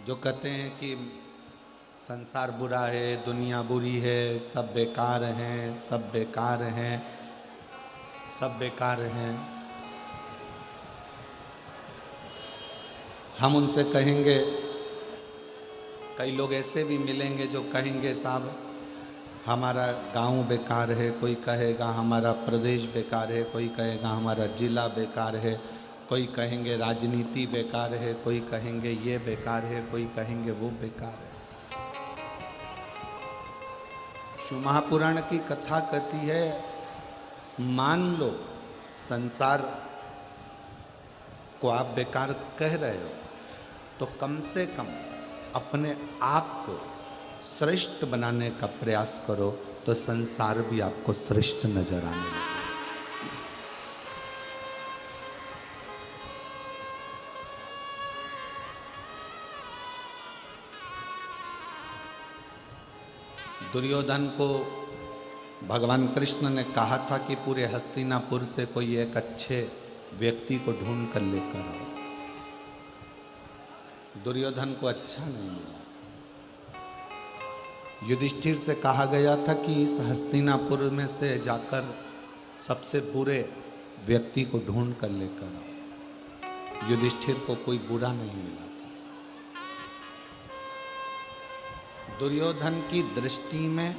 जो कहते हैं कि संसार बुरा है, दुनिया बुरी है, सब बेकार हैं, सब बेकार हैं, सब बेकार हैं, हम उनसे कहेंगे, कई लोग ऐसे भी मिलेंगे जो कहेंगे साहब हमारा गांव बेकार है, कोई कहेगा हमारा प्रदेश बेकार है, कोई कहेगा हमारा जिला बेकार है, कोई कहेंगे राजनीति बेकार है, कोई कहेंगे ये बेकार है, कोई कहेंगे वो बेकार है। शिव महापुराण की कथा कहती है, मान लो संसार को आप बेकार कह रहे हो तो कम से कम अपने आप को श्रेष्ठ बनाने का प्रयास करो तो संसार भी आपको श्रेष्ठ नजर आने लगे। दुर्योधन को भगवान कृष्ण ने कहा था कि पूरे हस्तिनापुर से कोई एक अच्छे व्यक्ति को ढूंढ कर लेकर आओ। दुर्योधन को अच्छा नहीं मिला था। युधिष्ठिर से कहा गया था कि इस हस्तिनापुर में से जाकर सबसे बुरे व्यक्ति को ढूंढ कर लेकर आओ। युधिष्ठिर को कोई बुरा नहीं मिला था। दुर्योधन की दृष्टि में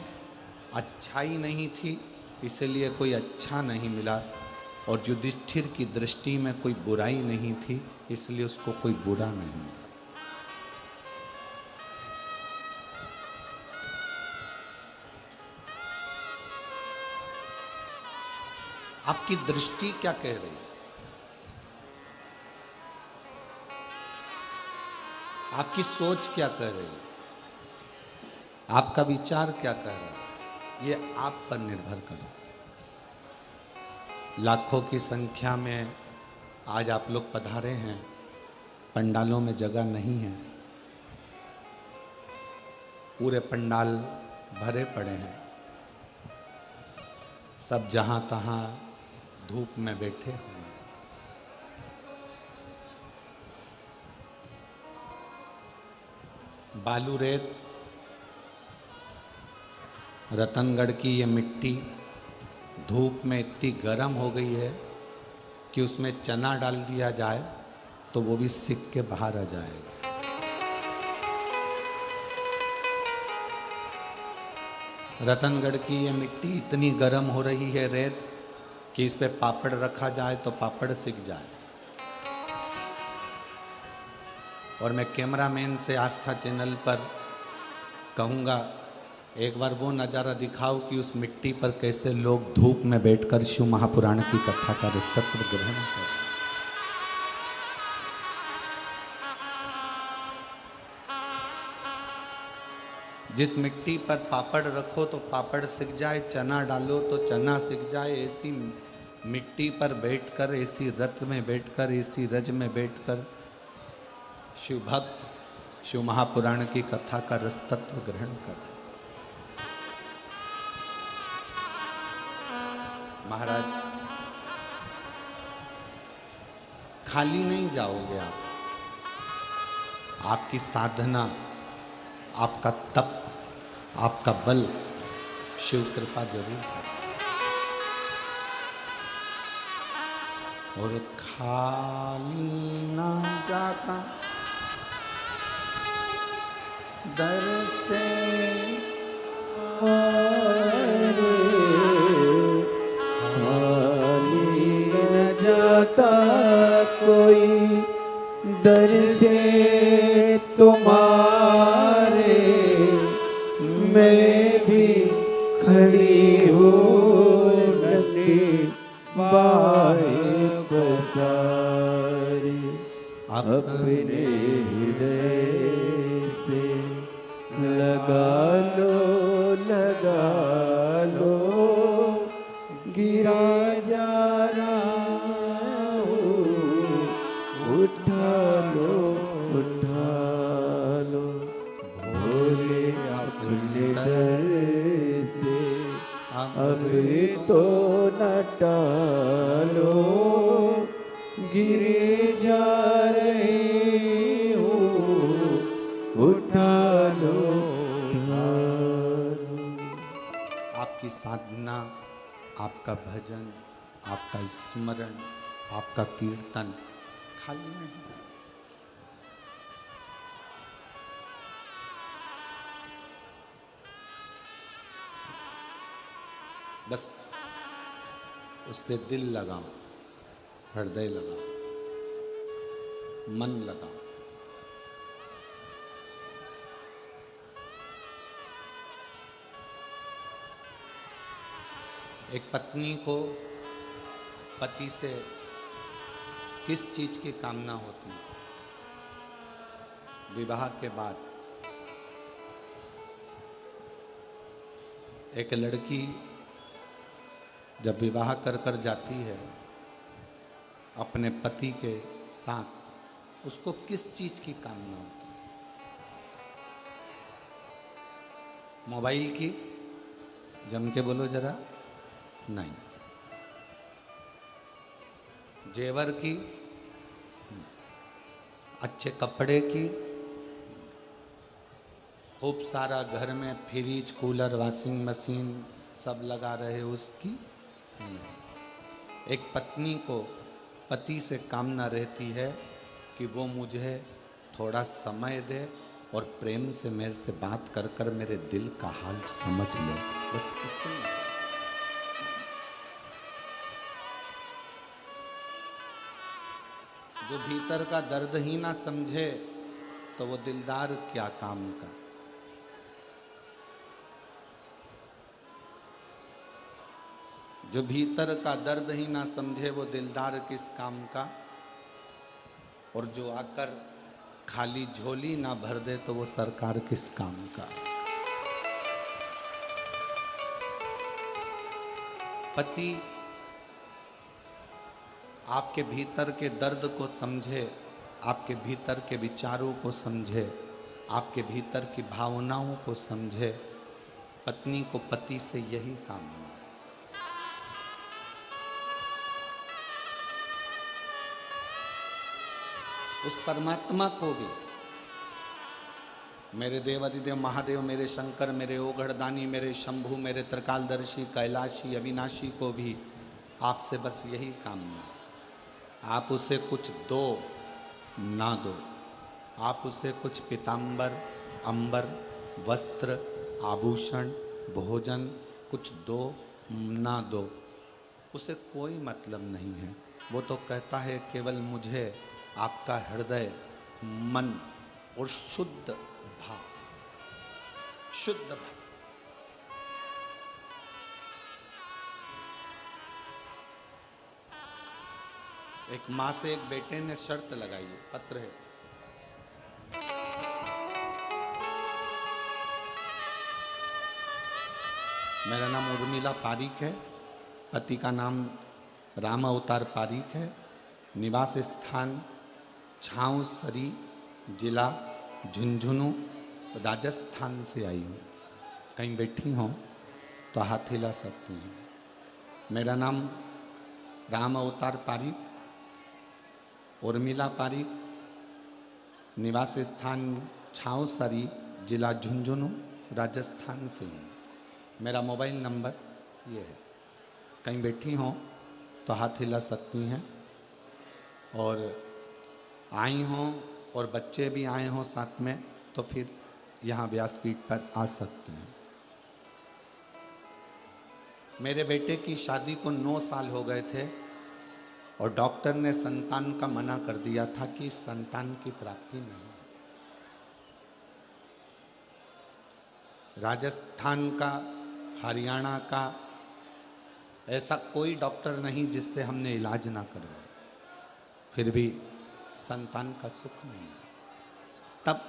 अच्छाई नहीं थी, इसलिए कोई अच्छा नहीं मिला, और युधिष्ठिर की दृष्टि में कोई बुराई नहीं थी, इसलिए उसको कोई बुरा नहीं मिला। आपकी दृष्टि क्या कह रही है? आपकी सोच क्या कह रही है? आपका विचार क्या कह रहा है? ये आप पर निर्भर करता है। लाखों की संख्या में आज आप लोग पधारे हैं, पंडालों में जगह नहीं है, पूरे पंडाल भरे पड़े हैं, सब जहां तहां धूप में बैठे हुए हैं। बालू रेत, रतनगढ़ की ये मिट्टी धूप में इतनी गर्म हो गई है कि उसमें चना डाल दिया जाए तो वो भी सिक के बाहर आ जाएगा। रतनगढ़ की ये मिट्टी इतनी गर्म हो रही है रेत कि इस पे पापड़ रखा जाए तो पापड़ सिक जाए। और मैं कैमरामैन से आस्था चैनल पर कहूँगा, एक बार वो नज़ारा दिखाओ कि उस मिट्टी पर कैसे लोग धूप में बैठकर शिव महापुराण की कथा का रसतत्व ग्रहण करें। जिस मिट्टी पर पापड़ रखो तो पापड़ सिक जाए, चना डालो तो चना सिक जाए, ऐसी मिट्टी पर बैठकर, ऐसी रथ में बैठकर, ऐसी रज में बैठकर शिव भक्त शिव महापुराण की कथा का रसतत्व ग्रहण करें। महाराज, खाली नहीं जाओगे आप। आपकी साधना, आपका तप, आपका बल शिव कृपा जरूर है। और खाली ना जाता दर से जाता कोई दर से तुम्हारे, मैं भी खड़ी हूँ नन्ही बाहें पसारी, अपने हृदय से लगा लो गिरा जा उठा लो भोले अपने दर से अब तो न टालो, गिरे जा रहे हो आपकी साधना, आपका भजन, आपका स्मरण, आपका कीर्तन खाली नहीं जाए। बस उससे दिल लगाओ, हृदय लगाओ, मन लगाओ। एक पत्नी को पति से किस चीज की कामना होती है? विवाह के बाद एक लड़की जब विवाह कर कर जाती है अपने पति के साथ, उसको किस चीज की कामना होती है? मोबाइल की? जम के बोलो जरा। नहीं। जेवर की? नहीं। अच्छे कपड़े की? खूब सारा घर में फ्रिज, कूलर, वॉशिंग मशीन सब लगा रहे उसकी? नहीं। एक पत्नी को पति से कामना रहती है कि वो मुझे थोड़ा समय दे और प्रेम से मेरे से बात कर कर मेरे दिल का हाल समझ ले। बस इतना। जो भीतर का दर्द ही ना समझे तो वो दिलदार क्या काम का। जो भीतर का दर्द ही ना समझे वो दिलदार किस काम का। और जो आकर खाली झोली ना भर दे तो वो सरकार किस काम का। पति आपके भीतर के दर्द को समझे, आपके भीतर के विचारों को समझे, आपके भीतर की भावनाओं को समझे। पत्नी को पति से यही काम है। उस परमात्मा को भी, मेरे देवाधिदेव महादेव, मेरे शंकर, मेरे ओघड़दानी, मेरे शंभु, मेरे त्रिकालदर्शी, कैलाशी, अविनाशी को भी आपसे बस यही कामना है। आप उसे कुछ दो ना दो, आप उसे कुछ पीतांबर, अंबर, वस्त्र, आभूषण, भोजन कुछ दो ना दो, उसे कोई मतलब नहीं है। वो तो कहता है केवल मुझे आपका हृदय, मन और शुद्ध भाव, शुद्ध भाव। एक माँ से एक बेटे ने शर्त लगाई है, पत्र है। मेरा नाम उर्मिला पारीक है, पति का नाम राम अवतार पारीक है, निवास स्थान छाऊसरी, जिला झुंझुनू, राजस्थान से आई हूँ। कहीं बैठी हो तो हाथ हिला सकती हैं। मेरा नाम राम अवतार पारीक, उर्मिला पारीक, निवास स्थान छाऊसरी, जिला झुंझुनू, राजस्थान से हूँ। मेरा मोबाइल नंबर ये है। कहीं बैठी हो तो हाथ हिला सकती हैं। और आई हों और बच्चे भी आए हों साथ में तो फिर यहाँ व्यासपीठ पर आ सकते हैं। मेरे बेटे की शादी को 9 साल हो गए थे और डॉक्टर ने संतान का मना कर दिया था कि संतान की प्राप्ति नहीं। राजस्थान का, हरियाणा का ऐसा कोई डॉक्टर नहीं जिससे हमने इलाज ना करवाया, फिर भी संतान का सुख नहीं है। तब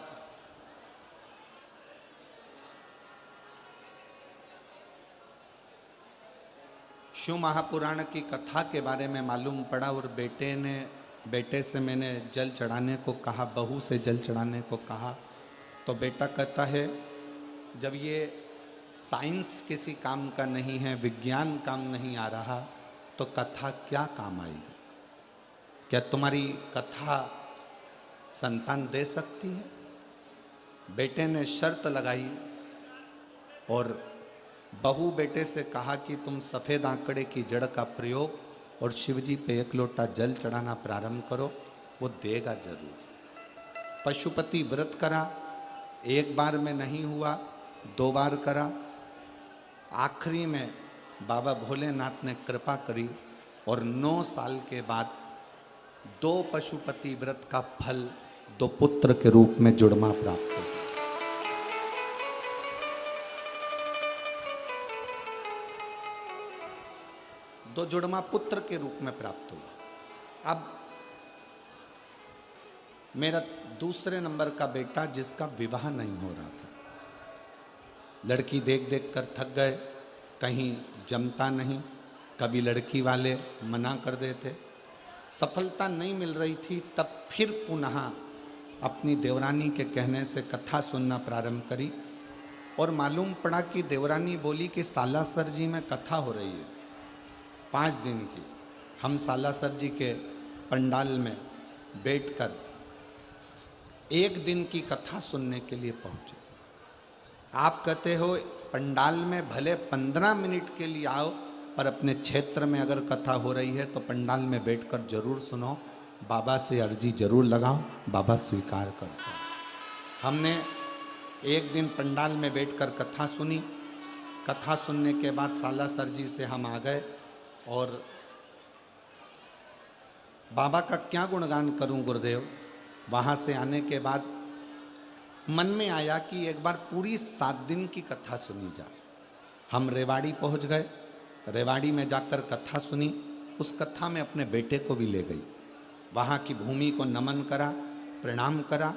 शिव महापुराण की कथा के बारे में मालूम पड़ा और बेटे से मैंने जल चढ़ाने को कहा, बहू से जल चढ़ाने को कहा तो बेटा कहता है जब ये साइंस किसी काम का नहीं है, विज्ञान काम नहीं आ रहा तो कथा क्या काम आएगी? क्या तुम्हारी कथा संतान दे सकती है? बेटे ने शर्त लगाई और बहू बेटे से कहा कि तुम सफेद आंकड़े की जड़ का प्रयोग और शिवजी पे 1 लोटा जल चढ़ाना प्रारंभ करो, वो देगा जरूर। पशुपति व्रत करा, 1 बार में नहीं हुआ, 2 बार करा, आखिरी में बाबा भोलेनाथ ने कृपा करी और 9 साल के बाद 2 पशुपति व्रत का फल 2 पुत्र के रूप में जुड़मा प्राप्त हुआ। दो जुड़मा पुत्र के रूप में प्राप्त हुआ। अब मेरा दूसरे नंबर का बेटा जिसका विवाह नहीं हो रहा था, लड़की देख देख कर थक गए, कहीं जमता नहीं, कभी लड़की वाले मना कर देते, सफलता नहीं मिल रही थी। तब फिर पुनः अपनी देवरानी के कहने से कथा सुनना प्रारंभ करी और मालूम पड़ा कि देवरानी बोली कि सालासर जी में कथा हो रही है 5 दिन की। हम सालासर जी के पंडाल में बैठकर 1 दिन की कथा सुनने के लिए पहुंचे। आप कहते हो पंडाल में भले 15 मिनट के लिए आओ, पर अपने क्षेत्र में अगर कथा हो रही है तो पंडाल में बैठकर जरूर सुनो, बाबा से अर्जी जरूर लगाओ, बाबा स्वीकार करते हैं। हमने 1 दिन पंडाल में बैठकर कथा सुनी। कथा सुनने के बाद सालासर जी से हम आ गए और बाबा का क्या गुणगान करूं गुरुदेव। वहाँ से आने के बाद मन में आया कि एक बार पूरी 7 दिन की कथा सुनी जाए। हम रेवाड़ी पहुँच गए, रेवाड़ी में जाकर कथा सुनी। उस कथा में अपने बेटे को भी ले गई, वहाँ की भूमि को नमन करा, प्रणाम करा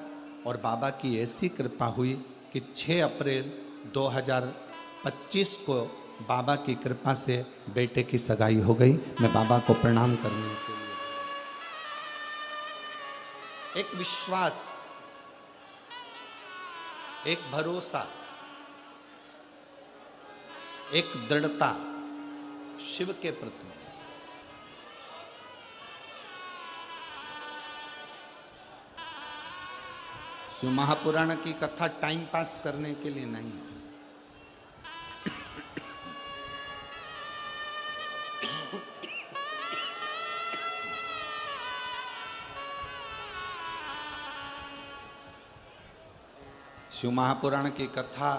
और बाबा की ऐसी कृपा हुई कि 6 अप्रैल 2025 को बाबा की कृपा से बेटे की सगाई हो गई। मैं बाबा को प्रणाम करने के लिए, एक विश्वास, एक भरोसा, एक दृढ़ता शिव के प्रति। शिव महापुराण की कथा टाइम पास करने के लिए नहीं है। शिव महापुराण की कथा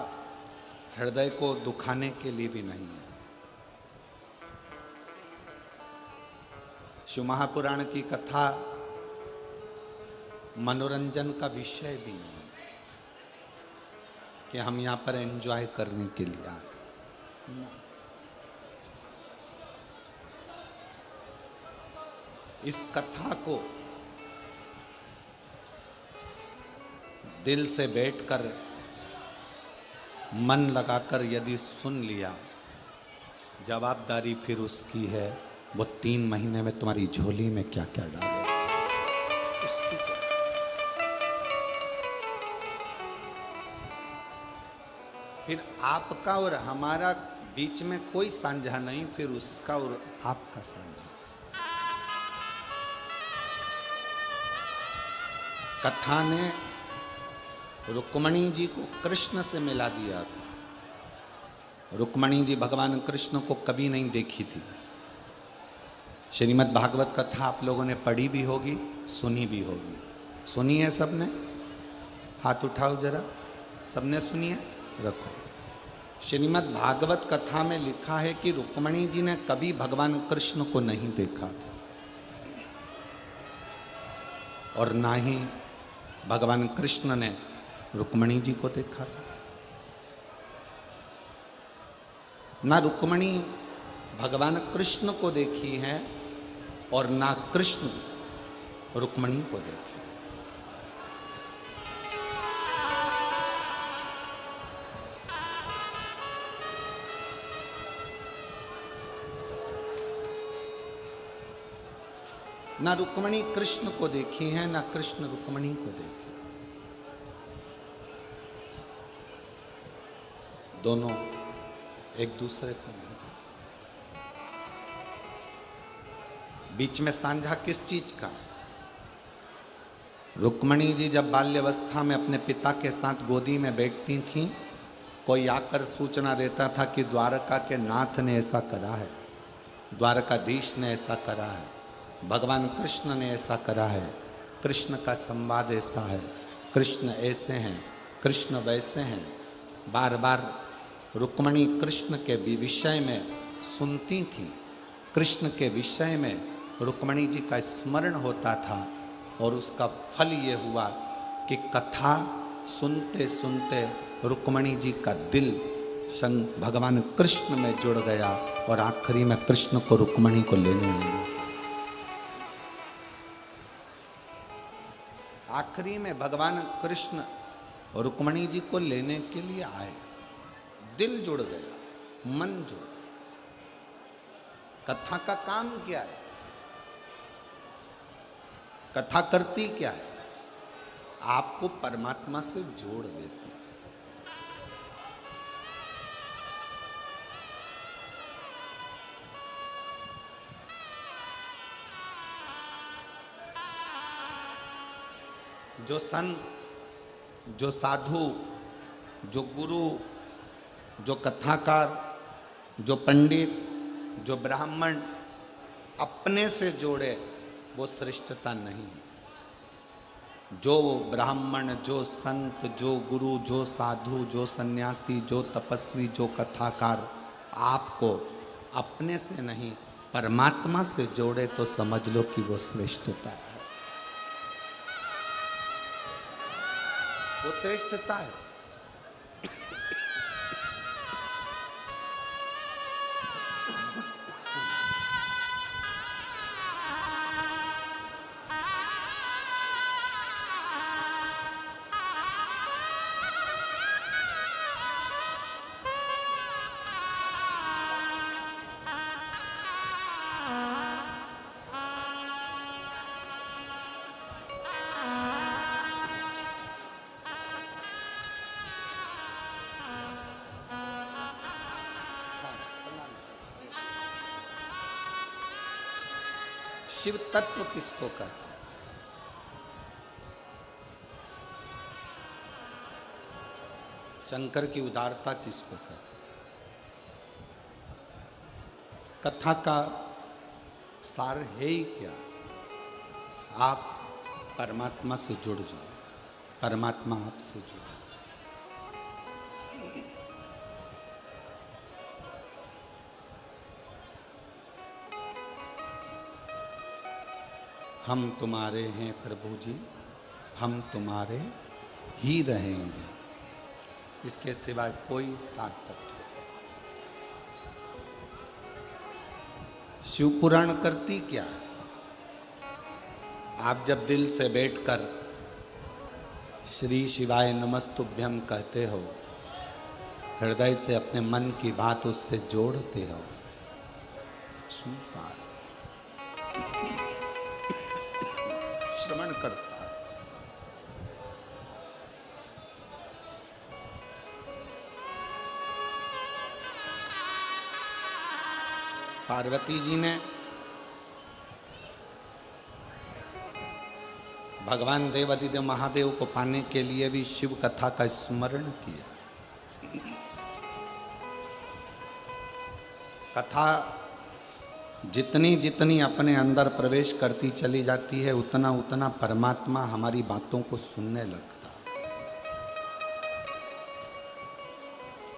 हृदय को दुखाने के लिए भी नहीं है। शिव महापुराण की कथा मनोरंजन का विषय भी नहीं है कि हम यहाँ पर एंजॉय करने के लिए आए। इस कथा को दिल से बैठकर मन लगाकर यदि सुन लिया, जवाबदारी फिर उसकी है, वो 3 महीने में तुम्हारी झोली में क्या क्या डाले। फिर आपका और हमारा बीच में कोई साझा नहीं, फिर उसका और आपका साझा। कथा ने रुक्मणी जी को कृष्ण से मिला दिया था। रुक्मणी जी भगवान कृष्ण को कभी नहीं देखी थी। श्रीमद् भागवत कथा आप लोगों ने पढ़ी भी होगी, सुनी भी होगी। सुनी है सबने? हाथ उठाओ जरा, सबने सुनी है? रखो। श्रीमद् भागवत कथा में लिखा है कि रुक्मणी जी ने कभी भगवान कृष्ण को नहीं देखा था और ना ही भगवान कृष्ण ने रुक्मणी जी को देखा था। ना रुक्मणी भगवान कृष्ण को देखी है और ना कृष्ण रुक्मणी को देखी। ना रुक्मणी कृष्ण को देखी है, ना कृष्ण रुक्मणी को देखी। दोनों एक दूसरे को नहीं। बीच में साझा किस चीज का? रुक्मणी जी जब बाल्यावस्था में अपने पिता के साथ गोदी में बैठती थीं कोई आकर सूचना देता था कि द्वारका के नाथ ने ऐसा करा है, द्वारकाधीश ने ऐसा करा है, भगवान कृष्ण ने ऐसा करा है, कृष्ण का संवाद ऐसा है, कृष्ण ऐसे हैं, कृष्ण वैसे हैं। बार बार रुक्मणी कृष्ण के विषय में सुनती थी, कृष्ण के विषय में रुक्मणी जी का स्मरण होता था और उसका फल ये हुआ कि कथा सुनते सुनते रुक्मणी जी का दिल भगवान कृष्ण में जुड़ गया और आखिरी में कृष्ण को रुक्मणी को लेने लगे। आखिरी में भगवान कृष्ण रुक्मणी जी को लेने के लिए आए, दिल जुड़ गया, मन जुड़ गया। कथा का काम क्या है? कथा करती क्या है? आपको परमात्मा से जोड़ देती है। जो संत, जो साधु, जो गुरु, जो कथाकार, जो पंडित, जो ब्राह्मण अपने से जोड़े वो श्रेष्ठता नहीं है। जो ब्राह्मण, जो संत, जो गुरु, जो साधु, जो सन्यासी, जो तपस्वी, जो कथाकार आपको अपने से नहीं परमात्मा से जोड़े तो समझ लो कि वो श्रेष्ठता है, वो श्रेष्ठता है। शिव तत्व किसको कहते हैं? शंकर की उदारता किसको कहते हैं? कथा का सार है ही क्या? आप परमात्मा से जुड़ जाओ, परमात्मा आपसे जुड़े। हम तुम्हारे हैं प्रभु जी, हम तुम्हारे ही रहेंगे, इसके सिवाय कोई सार्थक नहीं। शिव पुराण करती क्या है? आप जब दिल से बैठकर श्री शिवाय नमस्तुभ्यम कहते हो, हृदय से अपने मन की बात उससे जोड़ते हो, सुनता है, श्रवण करता है। पार्वती जी ने भगवान देवादिदेव महादेव को पाने के लिए भी शिव कथा का स्मरण किया। कथा जितनी जितनी अपने अंदर प्रवेश करती चली जाती है, उतना उतना परमात्मा हमारी बातों को सुनने लगता है,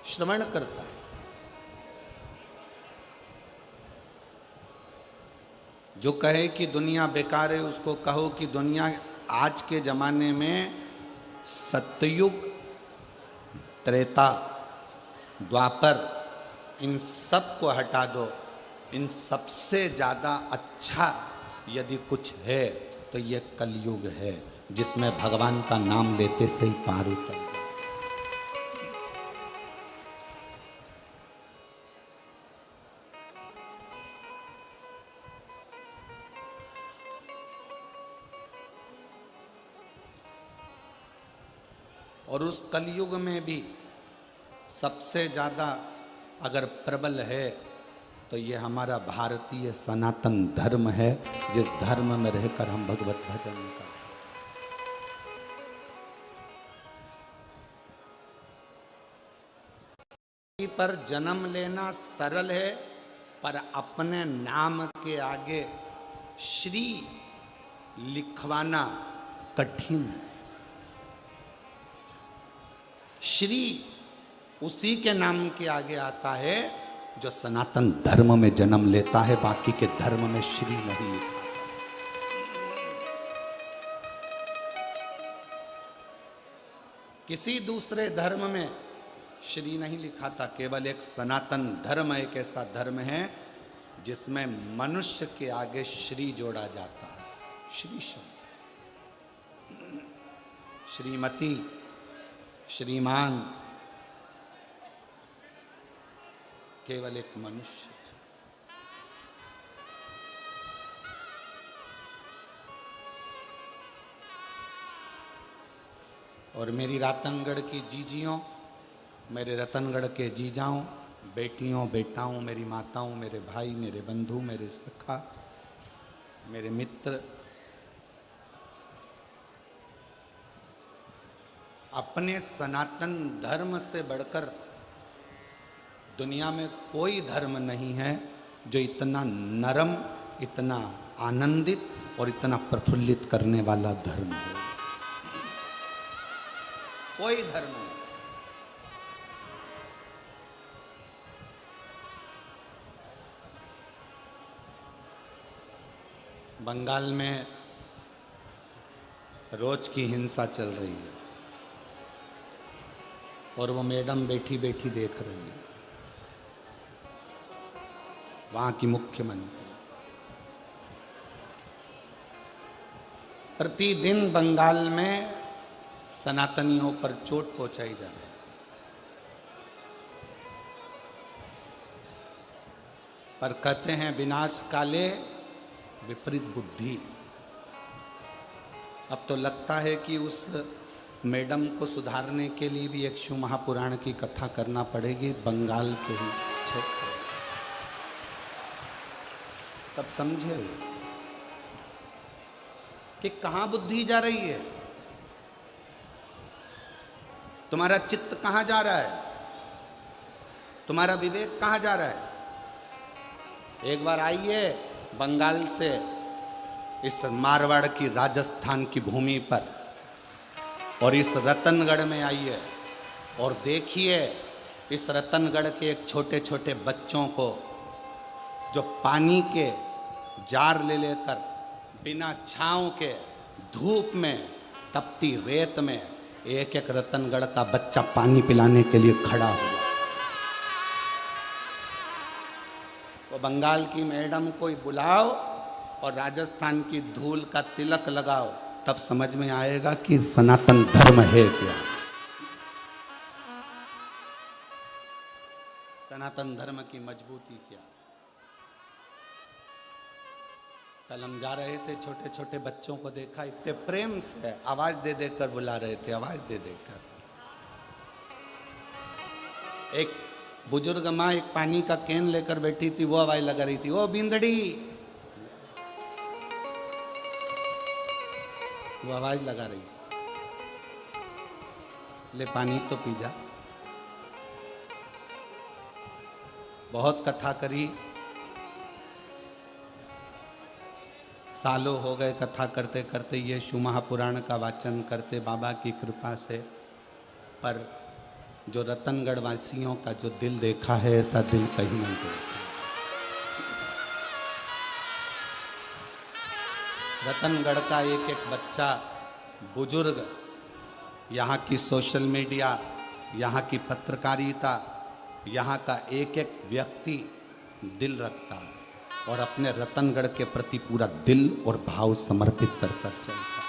श्रवण करता है। जो कहे कि दुनिया बेकार है, उसको कहो कि दुनिया आज के जमाने में सतयुग, त्रेता, द्वापर, इन सब को हटा दो, इन सबसे ज़्यादा अच्छा यदि कुछ है तो ये कलयुग है, जिसमें भगवान का नाम लेते से ही पार उतर जाए। और उस कलयुग में भी सबसे ज़्यादा अगर प्रबल है तो ये हमारा भारतीय सनातन धर्म है, जिस धर्म में रहकर हम भगवत भजन करते हैं। पर जन्म लेना सरल है, पर अपने नाम के आगे श्री लिखवाना कठिन है। श्री उसी के नाम के आगे आता है जो सनातन धर्म में जन्म लेता है, बाकी के धर्म में श्री नहीं लिखा। किसी दूसरे धर्म में श्री नहीं लिखा था। केवल एक सनातन धर्म एक ऐसा धर्म है जिसमें मनुष्य के आगे श्री जोड़ा जाता है। श्री शब्द, श्रीमती, श्रीमान, केवल एक मनुष्य। और मेरी रतनगढ़ की जीजियों, मेरे रतनगढ़ के जीजाओं, बेटियों, बेटाओं, मेरी माताओं, मेरे भाई, मेरे बंधु, मेरे सखा, मेरे मित्र, अपने सनातन धर्म से बढ़कर दुनिया में कोई धर्म नहीं है जो इतना नरम, इतना आनंदित और इतना प्रफुल्लित करने वाला धर्म है। कोई धर्म नहीं। बंगाल में रोज की हिंसा चल रही है और वो मैडम बैठी बैठी देख रही है। वहां की मुख्यमंत्री प्रतिदिन बंगाल में सनातनियों पर चोट पहुंचाई जा रही है। पर कहते हैं विनाश काले विपरीत बुद्धि। अब तो लगता है कि उस मैडम को सुधारने के लिए भी एक शिव महापुराण की कथा करना पड़ेगी बंगाल के ही क्षेत्र। तब समझे कि कहां बुद्धि जा रही है, तुम्हारा चित्त कहां जा रहा है, तुम्हारा विवेक कहां जा रहा है। एक बार आइए बंगाल से इस मारवाड़ की राजस्थान की भूमि पर और इस रतनगढ़ में आइए और देखिए इस रतनगढ़ के एक छोटे छोटे बच्चों को जो पानी के जार ले लेकर बिना छांव के धूप में तपती रेत में एक एक रतनगढ़ का बच्चा पानी पिलाने के लिए खड़ा हुआ। वो बंगाल की मैडम को बुलाओ और राजस्थान की धूल का तिलक लगाओ, तब समझ में आएगा कि सनातन धर्म है क्या। सनातन धर्म की मजबूती क्या। कल हम जा रहे थे, छोटे छोटे बच्चों को देखा, इतने प्रेम से आवाज दे देकर बुला रहे थे, आवाज दे देकर। एक बुजुर्ग माँ एक पानी का कैन लेकर बैठी थी, वो आवाज लगा रही थी, ओ बिंदड़ी, वो आवाज लगा रही, ले पानी तो पी जा। बहुत कथा करी, सालों हो गए कथा करते करते, ये शिव महापुराण का वाचन करते बाबा की कृपा से। पर जो रतनगढ़ वासियों का जो दिल देखा है, ऐसा दिल कहीं नहीं देखा। रतनगढ़ का एक एक बच्चा, बुजुर्ग, यहाँ की सोशल मीडिया, यहाँ की पत्रकारिता, यहाँ का एक एक व्यक्ति दिल रखता है और अपने रतनगढ़ के प्रति पूरा दिल और भाव समर्पित कर कर चलता,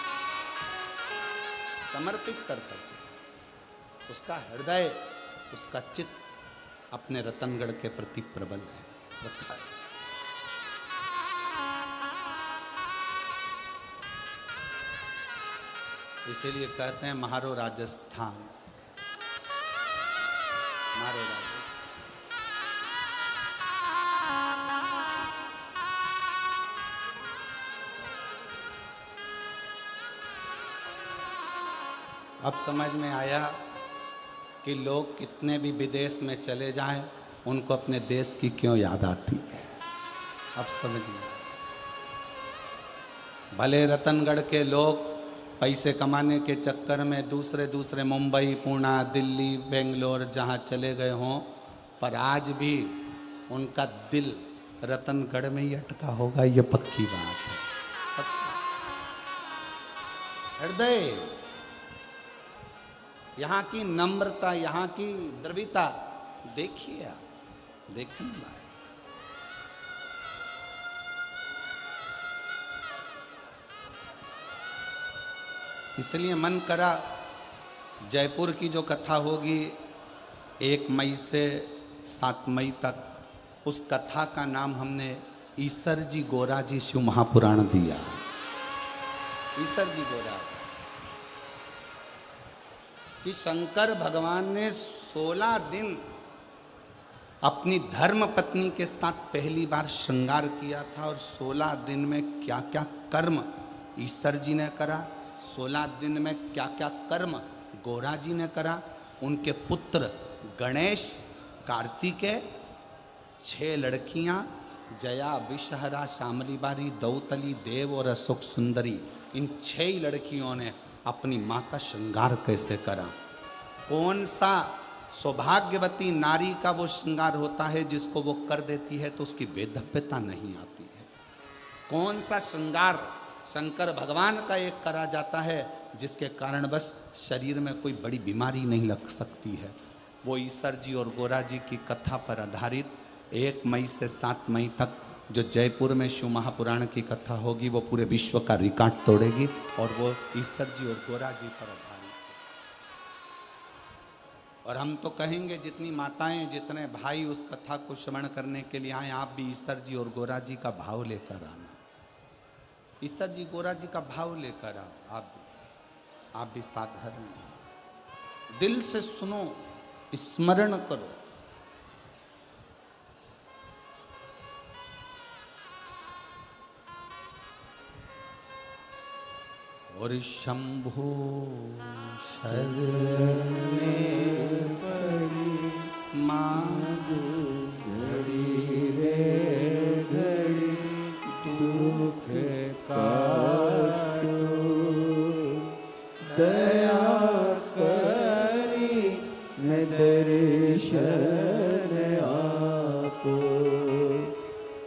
समर्पित कर कर चलता। उसका हृदय, उसका चित्त अपने रतनगढ़ के प्रति प्रबल है, रखा है। इसीलिए कहते हैं महारो राजस्थान, मारो राजस्थान। अब समझ में आया कि लोग कितने भी विदेश में चले जाएं, उनको अपने देश की क्यों याद आती है। अब समझिए, भले रतनगढ़ के लोग पैसे कमाने के चक्कर में दूसरे मुंबई, पुणे, दिल्ली, बेंगलोर जहाँ चले गए हों, पर आज भी उनका दिल रतनगढ़ में ही अटका होगा, ये पक्की बात है। हृदय, यहाँ की नम्रता, यहाँ की द्रविता देखिए आप, देखने लायक। इसलिए मन करा जयपुर की जो कथा होगी 1 मई से 7 मई तक, उस कथा का नाम हमने ईसर जी गोरा जी शिव महापुराण दिया। ईसर जी गोरा कि शंकर भगवान ने 16 दिन अपनी धर्म पत्नी के साथ पहली बार श्रृंगार किया था, और 16 दिन में क्या क्या कर्म ईसर जी ने करा, 16 दिन में क्या क्या कर्म गोरा जी ने करा। उनके पुत्र गणेश, कार्तिकेय, 6 लड़कियां जया, विषहरा, शामली बारी, दौतली, देव और अशोक सुंदरी, इन 6 लड़कियों ने अपनी माँ का श्रृंगार कैसे करा। कौन सा सौभाग्यवती नारी का वो श्रृंगार होता है जिसको वो कर देती है तो उसकी वेधव्यता नहीं आती है। कौन सा श्रृंगार शंकर भगवान का एक करा जाता है जिसके कारण बस शरीर में कोई बड़ी बीमारी नहीं लग सकती है। वो ईसर जी और गोरा जी की कथा पर आधारित 1 मई से 7 मई तक जो जयपुर में शिव महापुराण की कथा होगी, वो पूरे विश्व का रिकॉर्ड तोड़ेगी, और वो ईसर जी और गोरा जी पर आधारित। और हम तो कहेंगे जितनी माताएं, जितने भाई उस कथा को श्रवण करने के लिए आए, आप भी ईसर जी और गोरा जी का भाव लेकर आना। ईसर जी गोरा जी का भाव लेकर आओ। आप भी साधारण दिल से सुनो, स्मरण करो। और शंभो शरणे पड़ी मांगो घड़ी रे घड़ी दुख काटो, दया करी न दर्शन आपो।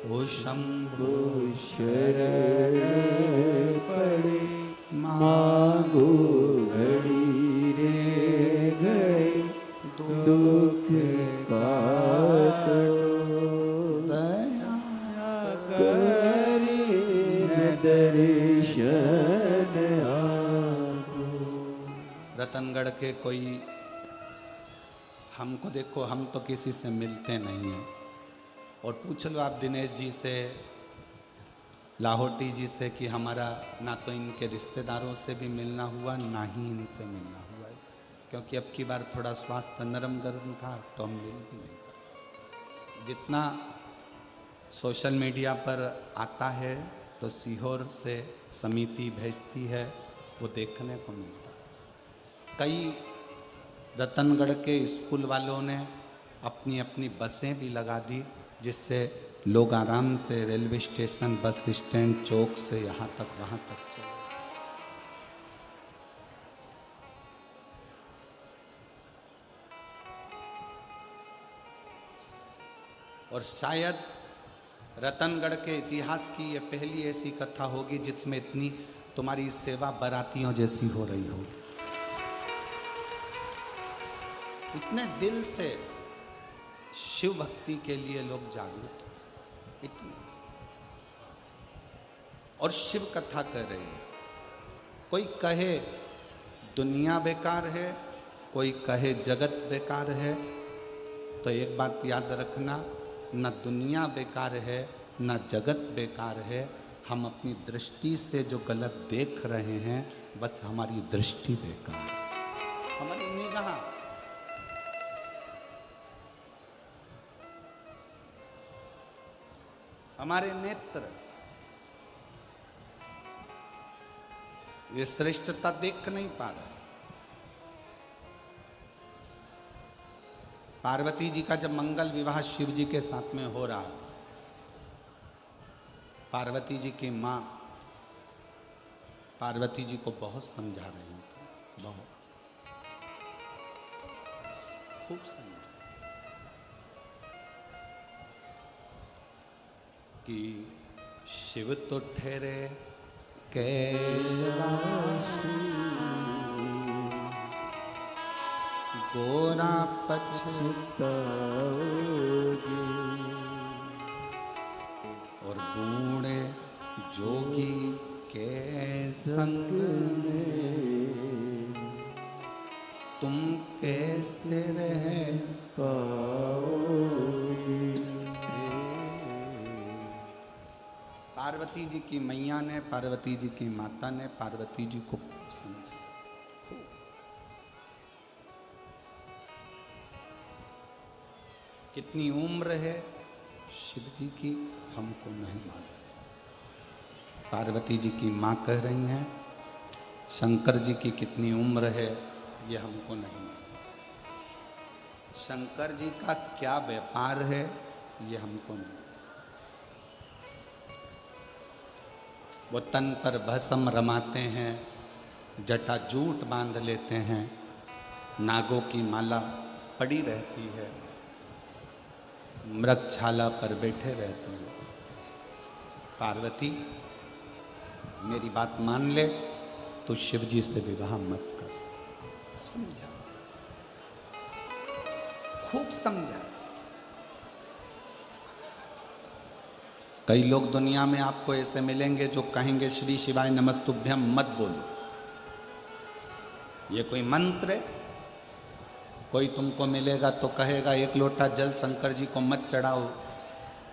ओ शंभो शरण पड़ी मांगो घड़ी रे घड़ी दुख काटो, दया करी न दर्शन आपो। रतनगढ़ के कोई, हमको देखो, हम तो किसी से मिलते नहीं हैं, और पूछ लो आप दिनेश जी से, लाहौटी जी से कि हमारा ना तो इनके रिश्तेदारों से भी मिलना हुआ, ना ही इनसे मिलना हुआ है, क्योंकि अब की बार थोड़ा स्वास्थ्य नरम गरम था तो हम मिल भी नहीं पाए। जितना सोशल मीडिया पर आता है तो सीहोर से समिति भेजती है, वो देखने को मिलता है। कई रतनगढ़ के स्कूल वालों ने अपनी अपनी बसें भी लगा दी, जिससे लोग आराम से रेलवे स्टेशन, बस स्टैंड, चौक से यहाँ तक वहाँ तक चले। और शायद रतनगढ़ के इतिहास की ये पहली ऐसी कथा होगी जिसमें इतनी तुम्हारी सेवा बारातियों जैसी हो रही होगी। इतने दिल से शिव भक्ति के लिए लोग जागरूक, इतने, और शिव कथा कर रहे हैं। कोई कहे दुनिया बेकार है, कोई कहे जगत बेकार है, तो एक बात याद रखना, न दुनिया बेकार है न जगत बेकार है। हम अपनी दृष्टि से जो गलत देख रहे हैं, बस हमारी दृष्टि बेकार है, हमारी निगाह। हमारे नेत्र ये श्रेष्ठता देख नहीं पा रहे। पार्वती जी का जब मंगल विवाह शिव जी के साथ में हो रहा था, पार्वती जी की माँ पार्वती जी को बहुत समझा रही थी, बहुत खूब समझा कि शिव तो ठहरे कैलाशी, गोरा पछताओगे और बूढ़े जोगी के संग में तुम कैसे रह पाओगे। पार्वती जी की मैया ने, पार्वती जी की माता ने पार्वती जी को खूब समझा। कितनी उम्र है शिव जी की हमको नहीं मालूम। पार्वती जी की माँ कह रही हैं शंकर जी की कितनी उम्र है ये हमको नहीं मालूम। शंकर जी का क्या व्यापार है ये हमको नहीं। वो तन पर भस्म रमाते हैं, जटा जूट बांध लेते हैं, नागों की माला पड़ी रहती है, मृगछाला पर बैठे रहते हैं। पार्वती मेरी बात मान ले तो शिव जी से विवाह मत कर। समझा, खूब समझा। कई लोग दुनिया में आपको ऐसे मिलेंगे जो कहेंगे श्री शिवाय नमस्तुभ्यम मत बोलो, ये कोई मंत्र है। कोई तुमको मिलेगा तो कहेगा एक लोटा जल शंकर जी को मत चढ़ाओ,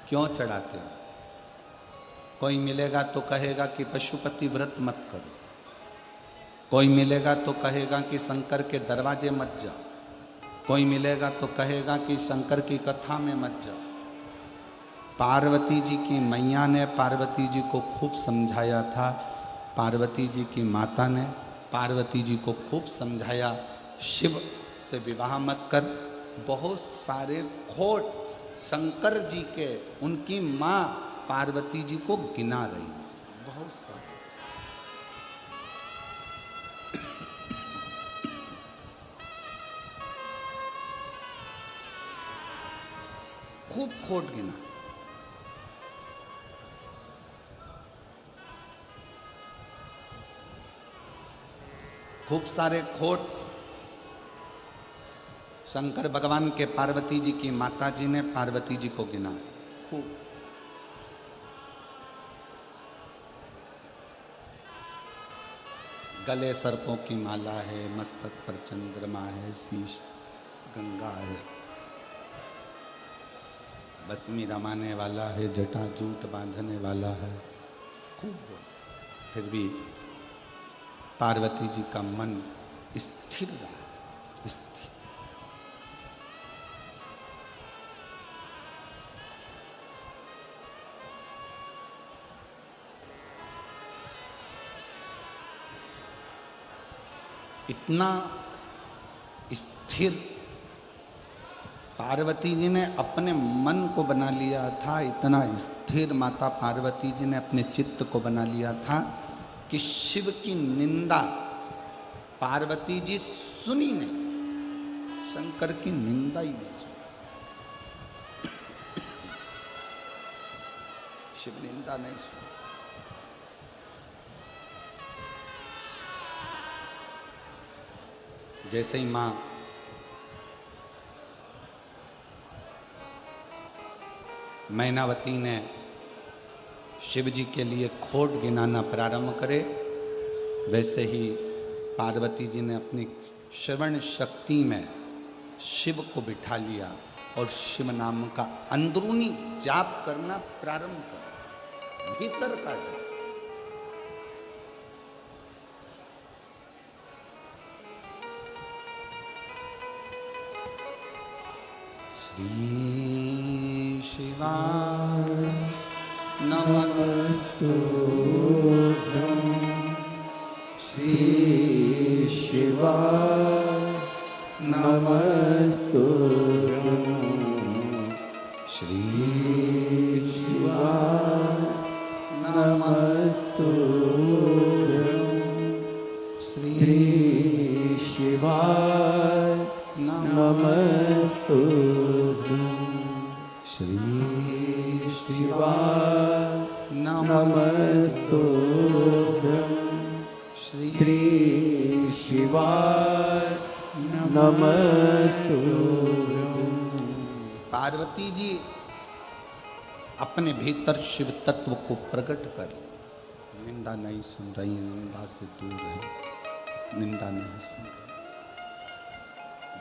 क्यों चढ़ाते हो। कोई मिलेगा तो कहेगा कि पशुपति व्रत मत करो। कोई मिलेगा तो कहेगा कि शंकर के दरवाजे मत जाओ। कोई मिलेगा तो कहेगा कि शंकर की कथा में मत जाओ। पार्वती जी की मैया ने पार्वती जी को खूब समझाया था। पार्वती जी की माता ने पार्वती जी को खूब समझाया शिव से विवाह मत कर। बहुत सारे खोट शंकर जी के उनकी माँ पार्वती जी को गिना रही, बहुत सारे। खूब खोट गिना। खूब सारे खोट शंकर भगवान के पार्वती जी की माता जी ने पार्वती जी को गिना है खूब। गले सर्पों की माला है, मस्तक पर चंद्रमा है, शीश गंगा है, बसमी रमाने वाला है, जटा जूट बांधने वाला है, खूब बोला। फिर भी पार्वती जी का मन स्थिर रहा, स्थिर। इतना स्थिर पार्वती जी ने अपने मन को बना लिया था, इतना स्थिर माता पार्वती जी ने अपने चित्त को बना लिया था कि शिव की निंदा पार्वती जी सुनी नहीं, शंकर की निंदा ही नहीं सुनी। शिव निंदा नहीं सुनी। जैसे ही मां मैनावती ने शिव जी के लिए खोट गिनाना प्रारंभ करे, वैसे ही पार्वती जी ने अपनी श्रवण शक्ति में शिव को बिठा लिया और शिव नाम का अंदरूनी जाप करना प्रारंभ कर, भीतर का जाप। श्री शिवाय नमस्तुभ्यं, श्री शिवाय नमस्तुभ्यं श्री शिवाय नमस्तुभ्यं श्री शिवाय नमस्तुभ्यं श्री शिवाय नमस्तुभ्यं श्री शिवाय नमस्तुभ्यं। पार्वती जी अपने भीतर शिव तत्व को प्रकट कर ले। निंदा नहीं सुन रही, निंदा से दूर है, निंदा नहीं सुन रही।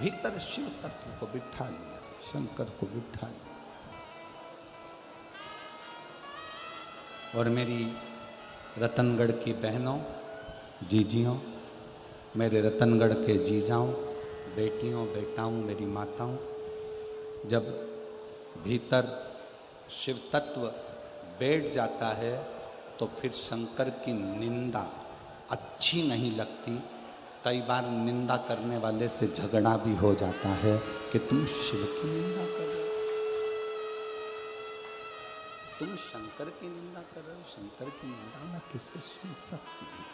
भीतर शिव तत्व को बिठा लिया, शंकर को बिठा लिया। और मेरी रतनगढ़ की बहनों, जीजियों, मेरे रतनगढ़ के जीजाओं, बेटियों, बेटाओं, मेरी माताओं, जब भीतर शिव तत्व बैठ जाता है तो फिर शंकर की निंदा अच्छी नहीं लगती। कई बार निंदा करने वाले से झगड़ा भी हो जाता है कि तुम शिव की निंदा कर रहे हो, तुम शंकर की निंदा कर रहे हो। शंकर की निंदा मैं किसे सुन सकती हूँ?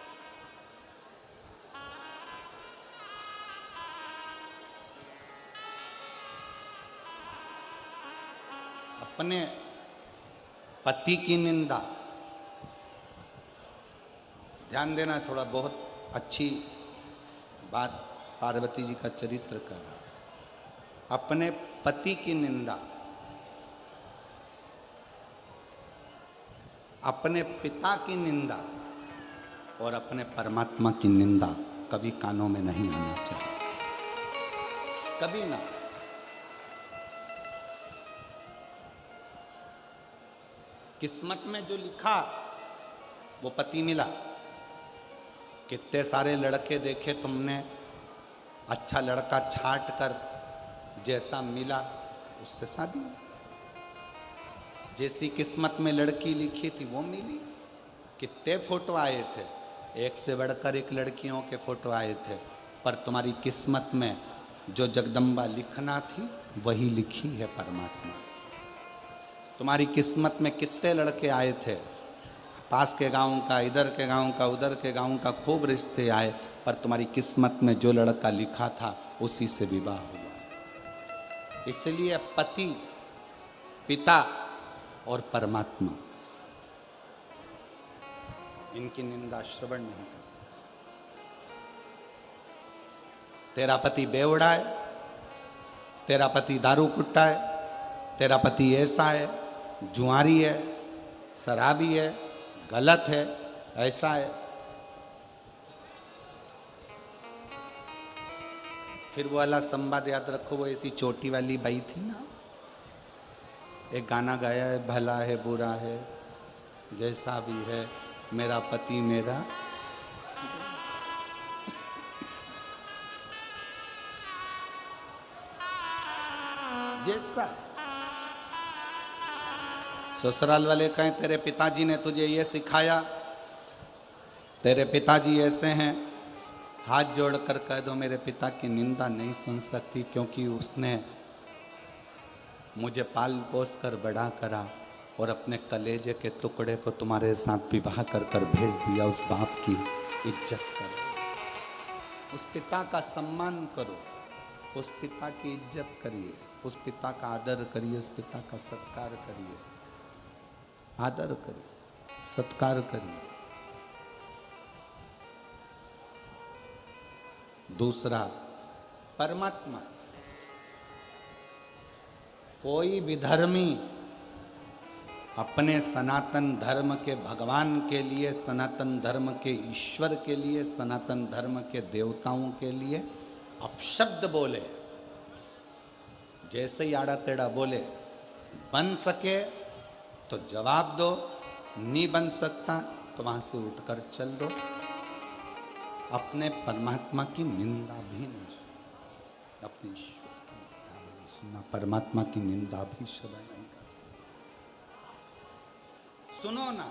अपने पति की निंदा, ध्यान देना, थोड़ा बहुत अच्छी बात पार्वती जी का चरित्र कर रहा। अपने पति की निंदा, अपने पिता की निंदा और अपने परमात्मा की निंदा कभी कानों में नहीं आना चाहिए, कभी ना। किस्मत में जो लिखा वो पति मिला। कितने सारे लड़के देखे तुमने, अच्छा लड़का छांट कर जैसा मिला उससे शादी। जैसी किस्मत में लड़की लिखी थी वो मिली। कितने फोटो आए थे, एक से बढ़कर एक लड़कियों के फोटो आए थे, पर तुम्हारी किस्मत में जो जगदम्बा लिखना थी वही लिखी है परमात्मा। तुम्हारी किस्मत में कितने लड़के आए थे, पास के गांव का, इधर के गांव का, उधर के गांव का, खूब रिश्ते आए, पर तुम्हारी किस्मत में जो लड़का लिखा था उसी से विवाह हुआ। इसलिए पति, पिता और परमात्मा, इनकी निंदा श्रवण नहीं कर। तेरा पति बेवड़ा है, तेरा पति दारू कुट्टा है, तेरा पति ऐसा है, जुआरी है, शराबी है, गलत है, ऐसा है, फिर वो वाला संवाद याद रखो। वो ऐसी चोटी वाली बाई थी ना, एक गाना गाया है, भला है बुरा है जैसा भी है मेरा पति मेरा जैसा है। ससुराल वाले कहें तेरे पिताजी ने तुझे ये सिखाया, तेरे पिताजी ऐसे हैं, हाथ जोड़कर कह दो मेरे पिता की निंदा नहीं सुन सकती, क्योंकि उसने मुझे पाल पोस कर बड़ा करा और अपने कलेजे के टुकड़े को तुम्हारे साथ विवाह कर कर भेज दिया। उस बाप की इज्जत करो, उस पिता का सम्मान करो, उस पिता की इज्जत करिए, उस पिता का आदर करिए, उस पिता का सत्कार करिए, आदर करिए, सत्कार करिए। दूसरा, परमात्मा। कोई विधर्मी अपने सनातन धर्म के भगवान के लिए, सनातन धर्म के ईश्वर के लिए, सनातन धर्म के देवताओं के लिए अपशब्द बोले, जैसे ही आड़ा टेढ़ा बोले, बन सके तो जवाब दो, नहीं बन सकता तो वहां से उठकर चल दो। अपने परमात्मा की निंदा भी नहीं सुनना, अपने ईश्वर की निंदा भी नहीं सुनना, परमात्मा की निंदा भी श्रवण नहीं करना। सुनो ना,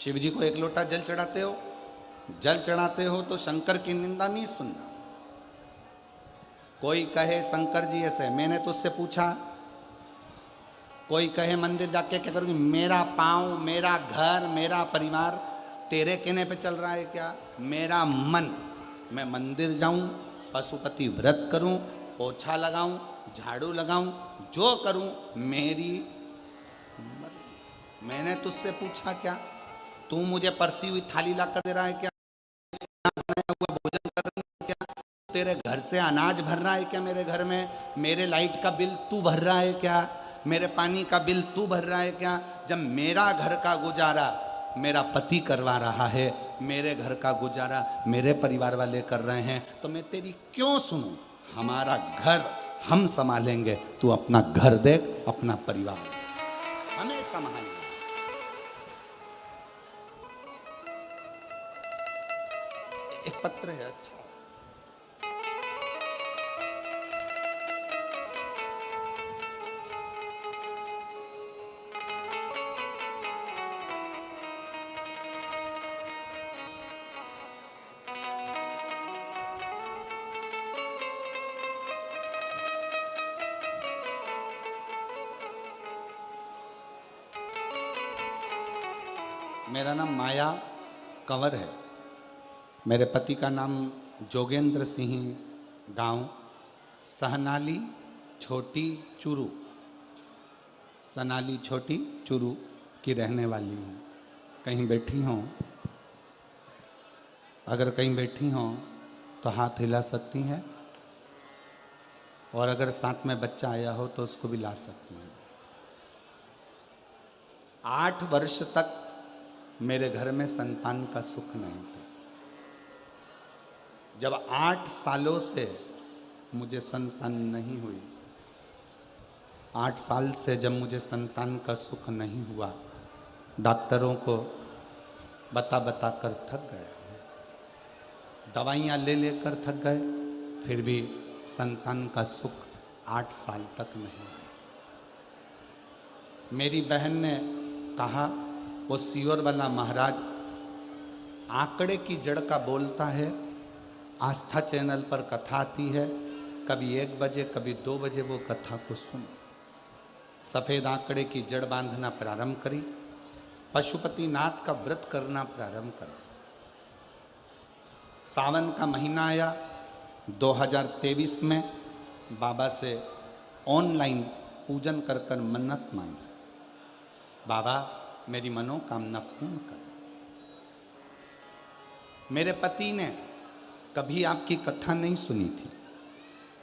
शिव जी को एक लोटा जल चढ़ाते हो, जल चढ़ाते हो तो शंकर की निंदा नहीं सुनना। कोई कहे शंकर जी ऐसे, मैंने तो उससे पूछा, कोई कहे मंदिर जाके क्या करूँगी, मेरा पाँव, मेरा घर, मेरा परिवार तेरे कहने पे चल रहा है क्या? मेरा मन, मैं मंदिर जाऊं, पशुपति व्रत करूं, पोछा लगाऊं, झाड़ू लगाऊं, जो करूं मेरी मर्जी। मैंने तुझसे पूछा क्या? तू मुझे परसी हुई थाली ला कर दे रहा है क्या? बनाया हुआ भोजन कर रहा है क्या? तेरे घर से अनाज भर रहा है क्या मेरे घर में? मेरे लाइट का बिल तू भर रहा है क्या? मेरे पानी का बिल तू भर रहा है क्या? जब मेरा घर का गुजारा मेरा पति करवा रहा है, मेरे घर का गुजारा मेरे परिवार वाले कर रहे हैं, तो मैं तेरी क्यों सुनूं? हमारा घर हम संभालेंगे, तू अपना घर देख, अपना परिवार देख, हमें संभालना। एक पत्र है, अच्छा मेरा नाम माया कंवर है। मेरे पति का नाम जोगेंद्र सिंह, गांव सहनाली छोटी चूरू, सनाली छोटी चूरू की रहने वाली हूँ। कहीं बैठी हों, अगर कहीं बैठी हों तो हाथ हिला सकती हैं, और अगर साथ में बच्चा आया हो तो उसको भी ला सकती हैं। 8 वर्ष तक मेरे घर में संतान का सुख नहीं था। जब 8 सालों से मुझे संतान नहीं हुई, 8 साल से जब मुझे संतान का सुख नहीं हुआ, डॉक्टरों को बता बता कर थक गए, दवाइयाँ ले लेकर थक गए, फिर भी संतान का सुख 8 साल तक नहीं हुआ। मेरी बहन ने कहा, वो सीहोर वाला महाराज आंकड़े की जड़ का बोलता है, आस्था चैनल पर कथा आती है, कभी 1 बजे कभी 2 बजे वो कथा को सुनो। सफ़ेद आंकड़े की जड़ बांधना प्रारंभ करी, पशुपति नाथ का व्रत करना प्रारंभ करा। सावन का महीना आया 2023 में, बाबा से ऑनलाइन पूजन कर कर मन्नत मांगी, बाबा मेरी मनोकामना पूर्ण कर। मेरे पति ने कभी आपकी कथा नहीं सुनी थी,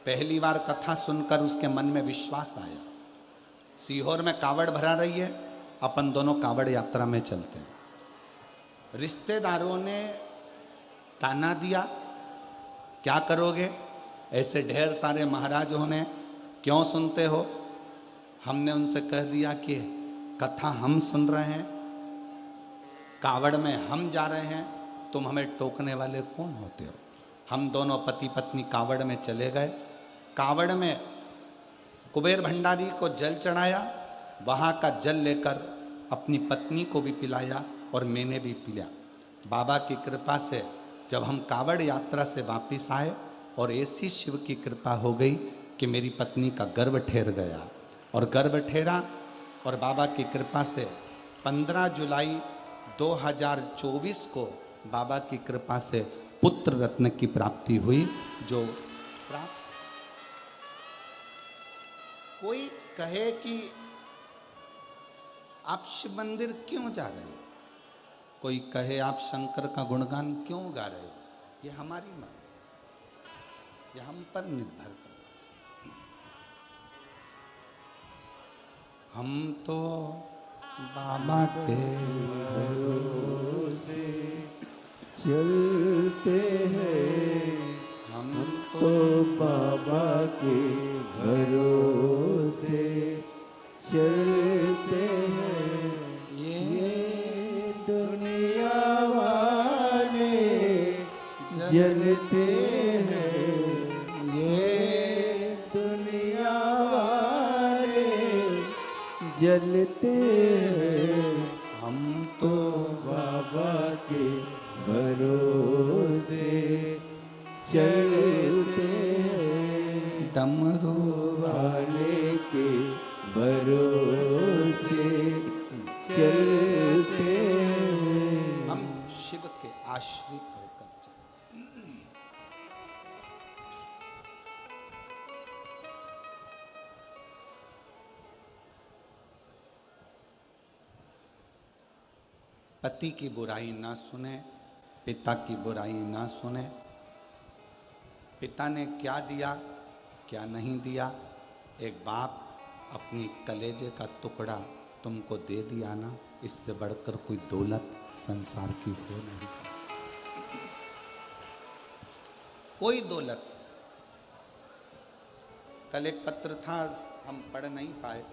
पहली बार कथा सुनकर उसके मन में विश्वास आया। सीहोर में कावड़ भरा रही है, अपन दोनों कावड़ यात्रा में चलते हैं। रिश्तेदारों ने ताना दिया, क्या करोगे, ऐसे ढेर सारे महाराजों ने क्यों सुनते हो? हमने उनसे कह दिया कि कथा हम सुन रहे हैं, कावड़ में हम जा रहे हैं, तुम हमें टोकने वाले कौन होते हो? हम दोनों पति पत्नी कावड़ में चले गए। कावड़ में कुबेर भंडारी को जल चढ़ाया, वहाँ का जल लेकर अपनी पत्नी को भी पिलाया और मैंने भी पिया। बाबा की कृपा से जब हम कावड़ यात्रा से वापस आए, और ऐसी शिव की कृपा हो गई कि मेरी पत्नी का गर्भ ठहर गया, और गर्भ ठहरा, और बाबा की कृपा से 15 जुलाई 2024 को बाबा की कृपा से पुत्र रत्न की प्राप्ति हुई। जो प्राप्त, कोई कहे कि आप शिव मंदिर क्यों जा रहे हो, कोई कहे आप शंकर का गुणगान क्यों गा रहे हो, ये हमारी मर्जी, ये हम पर निर्भर करता। हम तो बाबा के भरोसे चलते हैं, हम तो बाबा के भरोसे चलते हैं। ये दुनिया वाले जलते हैं, ये दुनिया वाले जलते हैं। हम तो बाबा के भरोसे चलते हैं, डमरू वाले के भरोसे चलते हैं। हम शिव के आश्रित होकर चलते। पति की बुराई ना सुने, पिता की बुराई ना सुने। पिता ने क्या दिया क्या नहीं दिया, एक बाप अपनी कलेजे का टुकड़ा तुमको दे दिया ना, इससे बढ़कर कोई दौलत संसार की हो नहीं सकती। कोई दौलत। कल एक पत्र था, हम पढ़ नहीं पाए।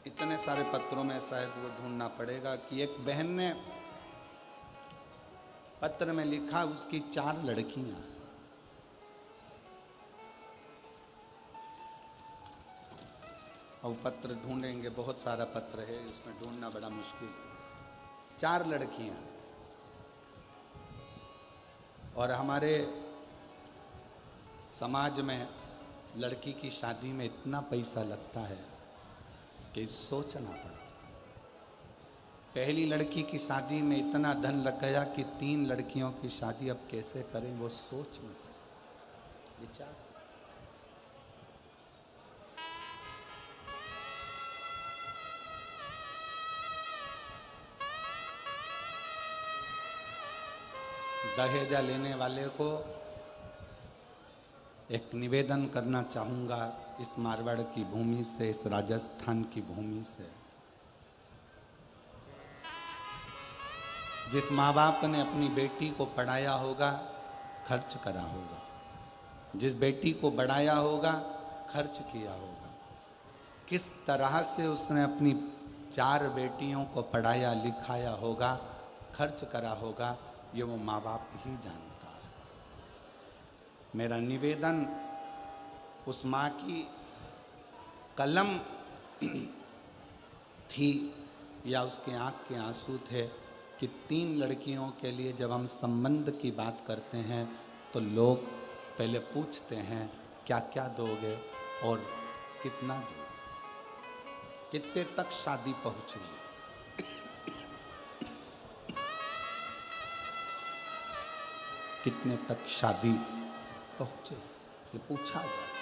इतने सारे पत्रों में शायद वो ढूंढना पड़ेगा कि एक बहन ने पत्र में लिखा उसकी 4 लड़कियां। और पत्र ढूंढेंगे, बहुत सारा पत्र है, इसमें ढूंढना बड़ा मुश्किल। 4 लड़कियां। और हमारे समाज में लड़की की शादी में इतना पैसा लगता है कि सोचना पड़ता। पहली लड़की की शादी में इतना धन लग गया कि 3 लड़कियों की शादी अब कैसे करें, वो सोचना पड़े। विचार। दहेजा लेने वाले को एक निवेदन करना चाहूँगा, इस मारवाड़ की भूमि से, इस राजस्थान की भूमि से। जिस माँ बाप ने अपनी बेटी को पढ़ाया होगा, खर्च करा होगा, जिस बेटी को बढ़ाया होगा, खर्च किया होगा, किस तरह से उसने अपनी 4 बेटियों को पढ़ाया लिखाया होगा, खर्च करा होगा, ये वो माँ बाप ही जानता है। मेरा निवेदन उस माँ की कलम थी या उसके आँख के आंसू थे कि 3 लड़कियों के लिए जब हम संबंध की बात करते हैं तो लोग पहले पूछते हैं क्या क्या दोगे और कितना दोगे, कितने तक शादी पहुँचेगी। कितने तक शादी पहुँचे, ये पूछा जाए।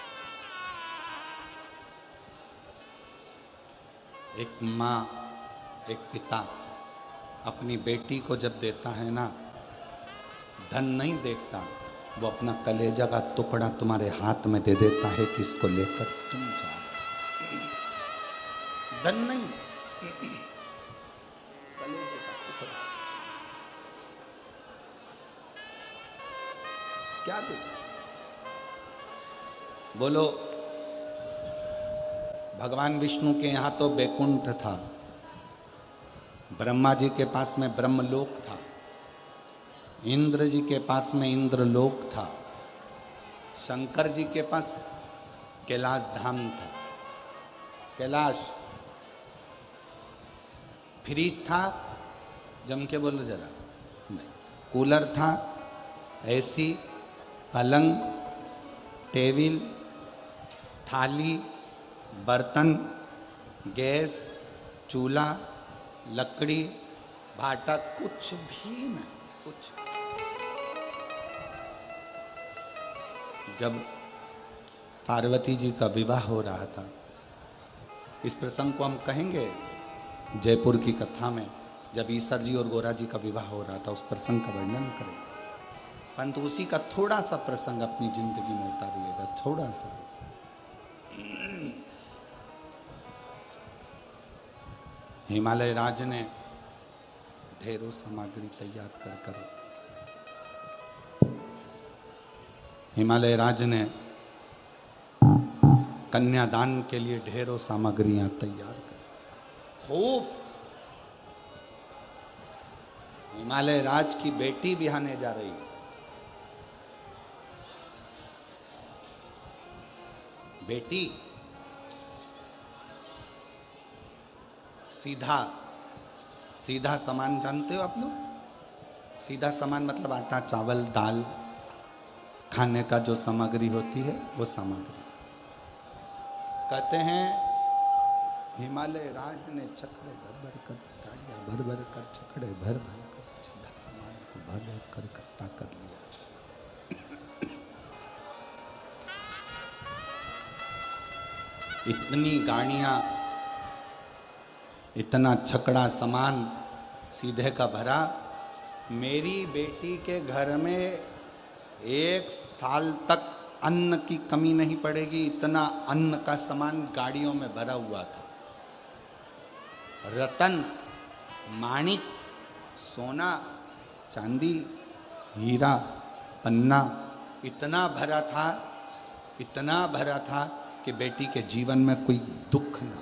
एक माँ, एक पिता अपनी बेटी को जब देता है ना, धन नहीं देखता, वो अपना कलेजा का टुकड़ा तुम्हारे हाथ में दे देता है कि इसको लेकर तुम जाओ। धन नहीं, कलेजे का टुकड़ा। क्या दे? बोलो, भगवान विष्णु के यहाँ तो बैकुंठ था, ब्रह्मा जी के पास में ब्रह्मलोक था, इंद्र जी के पास में इंद्रलोक था, शंकर जी के पास कैलाश धाम था। कैलाश फ्रीज था, जम के बोलो जरा, नहीं, कूलर था, एसी, पलंग, टेबल, थाली, बर्तन, गैस, चूल्हा, लकड़ी, भाटा, कुछ भी नहीं, कुछ। जब पार्वती जी का विवाह हो रहा था, इस प्रसंग को हम कहेंगे जयपुर की कथा में, जब ईसर जी और गोरा जी का विवाह हो रहा था, उस प्रसंग का वर्णन करें। परंतु उसी का थोड़ा सा प्रसंग अपनी जिंदगी में उतारिएगा, थोड़ा सा। हिमालय राज ने ढेरों सामग्री तैयार कर हिमालय राज ने कन्यादान के लिए ढेरों सामग्रियां तैयार कर खूब। हिमालय राज की बेटी बिहाने जा रही है, बेटी सीधा सीधा सामान जानते हो आप लोग? सीधा सामान मतलब आटा चावल दाल खाने का जो सामग्री होती है वो सामग्री। कहते हैं हिमालय राज ने छकड़े भर भर कर गाड़ियां भर भर कर छकड़े भर भर कर सीधा सामान को भर भर कर इकट्ठा कर लिया। इतनी गाड़ियां इतना छकड़ा सामान सीधे का भरा। मेरी बेटी के घर में 1 साल तक अन्न की कमी नहीं पड़ेगी, इतना अन्न का सामान गाड़ियों में भरा हुआ था। रतन माणिक सोना चांदी हीरा पन्ना इतना भरा था कि बेटी के जीवन में कोई दुख ना।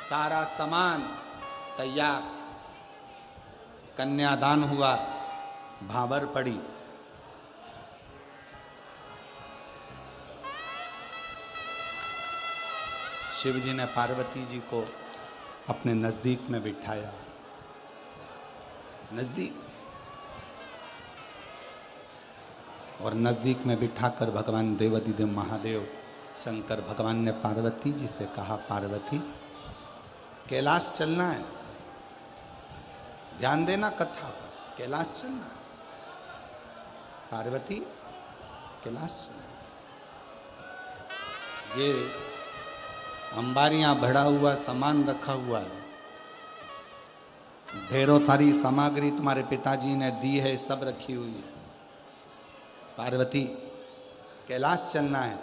सारा सामान तैयार, कन्यादान हुआ, भाबर पड़ी। शिव जी ने पार्वती जी को अपने नजदीक में बिठाया। नजदीक और नजदीक में बिठाकर भगवान देवाधिदेव महादेव शंकर भगवान ने पार्वती जी से कहा, पार्वती कैलाश चलना है, ध्यान देना कथा पर, कैलाश चलना है पार्वती, कैलाश चलना है। ये अंबारियां भरा हुआ सामान रखा हुआ है, ढेरों सारी सामग्री तुम्हारे पिताजी ने दी है, सब रखी हुई है। पार्वती कैलाश चलना है,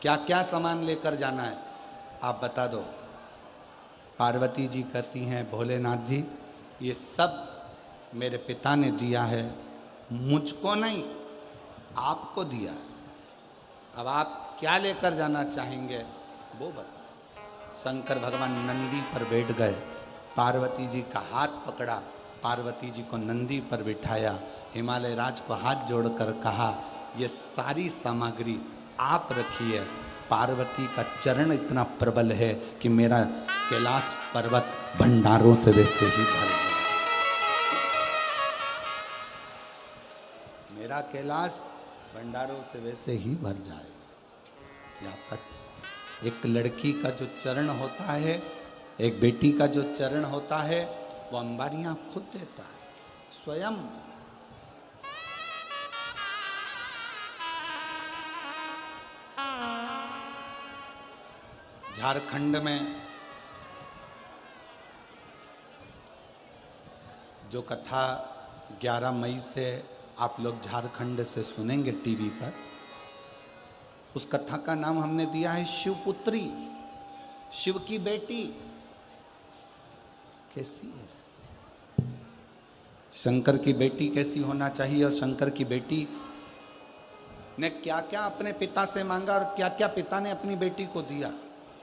क्या क्या सामान लेकर जाना है आप बता दो। पार्वती जी कहती हैं, भोलेनाथ जी ये सब मेरे पिता ने दिया है, मुझको नहीं आपको दिया है, अब आप क्या लेकर जाना चाहेंगे वो बता। शंकर भगवान नंदी पर बैठ गए, पार्वती जी का हाथ पकड़ा, पार्वती जी को नंदी पर बिठाया, हिमालय राज को हाथ जोड़कर कहा, ये सारी सामग्री आप रखिए। पार्वती का चरण इतना प्रबल है कि मेरा कैलाश पर्वत भंडारों से वैसे ही भर गया, मेरा कैलाश भंडारों से वैसे ही भर जाए। आपका एक लड़की का जो चरण होता है, एक बेटी का जो चरण होता है, वो अंबारियां खुद देता है स्वयं। झारखंड में जो कथा 11 मई से आप लोग झारखंड से सुनेंगे टीवी पर, उस कथा का नाम हमने दिया है शिवपुत्री, शिव की बेटी। कैसी है शंकर की बेटी, कैसी होना चाहिए, और शंकर की बेटी ने क्या क्या अपने पिता से मांगा और क्या क्या पिता ने अपनी बेटी को दिया,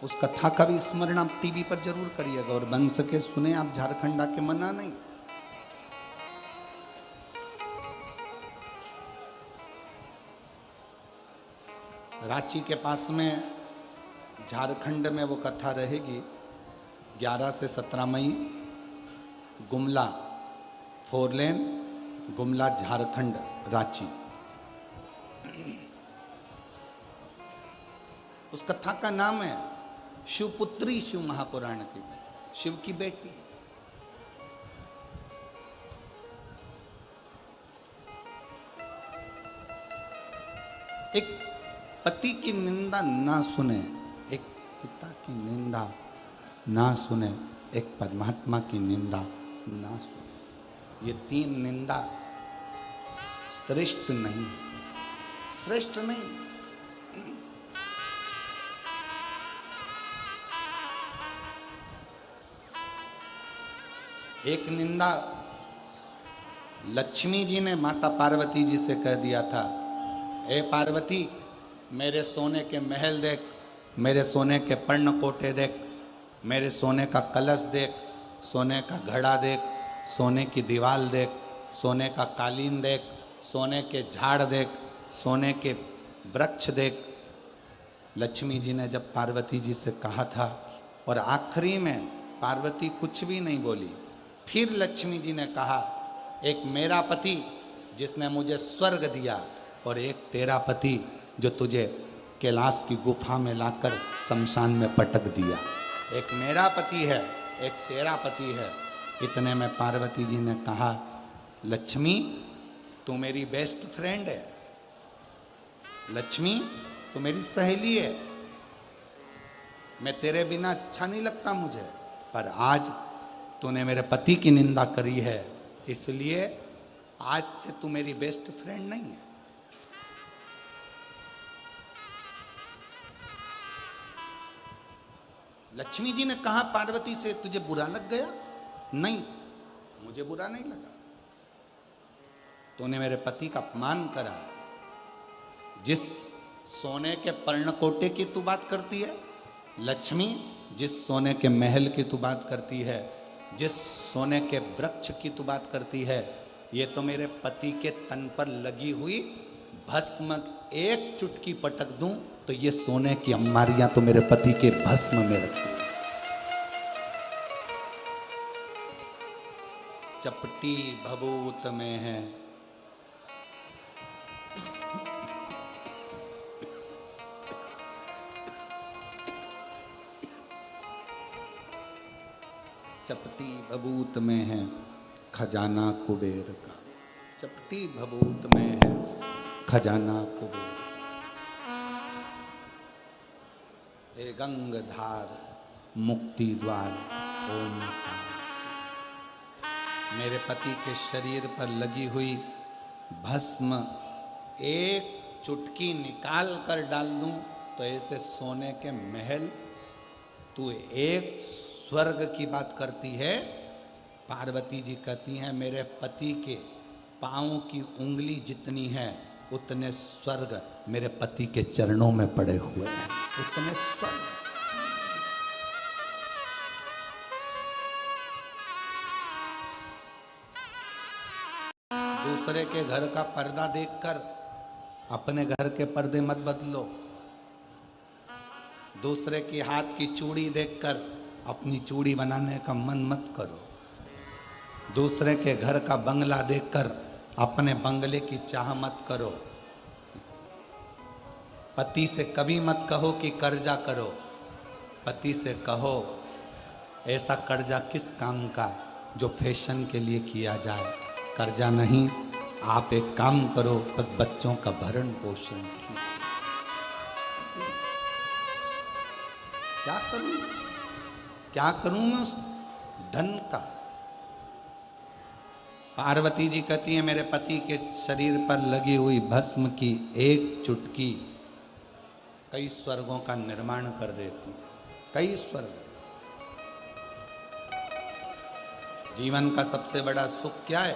उस कथा का भी स्मरण आप टीवी पर जरूर करिएगा और बन सके सुने आप, झारखंड आके मना नहीं। रांची के पास में झारखंड में वो कथा रहेगी 11 से 17 मई, गुमला 4 लेन, गुमला झारखंड रांची। उस कथा का नाम है शिवपुत्री, शिव महापुराण की, शिव की बेटी। एक पति की निंदा ना सुने, एक पिता की निंदा ना सुने, एक परमात्मा की निंदा ना सुने, ये 3 निंदा श्रेष्ठ नहीं, श्रेष्ठ नहीं। एक निंदा लक्ष्मी जी ने माता पार्वती जी से कह दिया था, ए पार्वती मेरे सोने के महल देख, मेरे सोने के पर्णकोटे देख, मेरे सोने का कलश देख, सोने का घड़ा देख, सोने की दीवार देख, सोने का कालीन देख, सोने के झाड़ देख, सोने के वृक्ष देख। लक्ष्मी जी ने जब पार्वती जी से कहा था और आखिरी में पार्वती कुछ भी नहीं बोली, फिर लक्ष्मी जी ने कहा, एक मेरा पति जिसने मुझे स्वर्ग दिया और एक तेरा पति जो तुझे कैलाश की गुफा में लाकर शमशान में पटक दिया। एक मेरा पति है, एक तेरा पति है। इतने में पार्वती जी ने कहा, लक्ष्मी तू मेरी बेस्ट फ्रेंड है, लक्ष्मी तू मेरी सहेली है, मैं तेरे बिना अच्छा नहीं लगता मुझे, पर आज तूने मेरे पति की निंदा करी है, इसलिए आज से तू मेरी बेस्ट फ्रेंड नहीं है। लक्ष्मी जी ने कहा पार्वती से, तुझे बुरा लग गया? नहीं, मुझे बुरा नहीं लगा। तूने मेरे पति का अपमान करा। जिस सोने के पर्णकोटे की तू बात करती है लक्ष्मी, जिस सोने के महल की तू बात करती है, जिस सोने के वृक्ष की तू बात करती है, ये तो मेरे पति के तन पर लगी हुई भस्म एक चुटकी पटक दूं तो ये सोने की अम्बारियां तो मेरे पति के भस्म में रखी। चपटी भभूत में है, चपटी भभूत में है खजाना कुबेर का। चपटी भभूत में है खजाना कुबेर। हे गंगधार मुक्ति द्वार ओंकार। मेरे पति के शरीर पर लगी हुई भस्म एक चुटकी निकाल कर डाल दूं तो ऐसे सोने के महल, तू एक स्वर्ग की बात करती है। पार्वती जी कहती हैं मेरे पति के पाँव की उंगली जितनी है उतने स्वर्ग मेरे पति के चरणों में पड़े हुए हैं, उतने स्वर्ग। दूसरे के घर का पर्दा देखकर अपने घर के पर्दे मत बदलो। दूसरे की हाथ की चूड़ी देखकर अपनी चूड़ी बनाने का मन मत करो। दूसरे के घर का बंगला देखकर अपने बंगले की चाह मत करो। पति से कभी मत कहो कि कर्जा करो। पति से कहो ऐसा कर्जा किस काम का जो फैशन के लिए किया जाए। कर्जा नहीं, आप एक काम करो, बस बच्चों का भरण पोषण कीजिए। क्या करूं मैं उस धन का? पार्वती जी कहती है मेरे पति के शरीर पर लगी हुई भस्म की एक चुटकी कई स्वर्गों का निर्माण कर देती। कई स्वर्ग। जीवन का सबसे बड़ा सुख क्या है?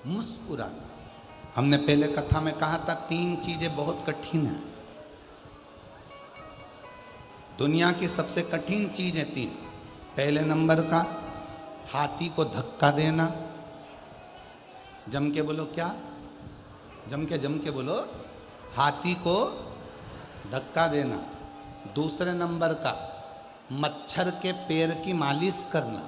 मुस्कुराना। हमने पहले कथा में कहा था 3 चीजें बहुत कठिन है। दुनिया की सबसे कठिन चीज है 3। पहले नंबर का हाथी को धक्का देना। जम के बोलो क्या? जम के बोलो। हाथी को धक्का देना। दूसरे नंबर का मच्छर के पैर की मालिश करना।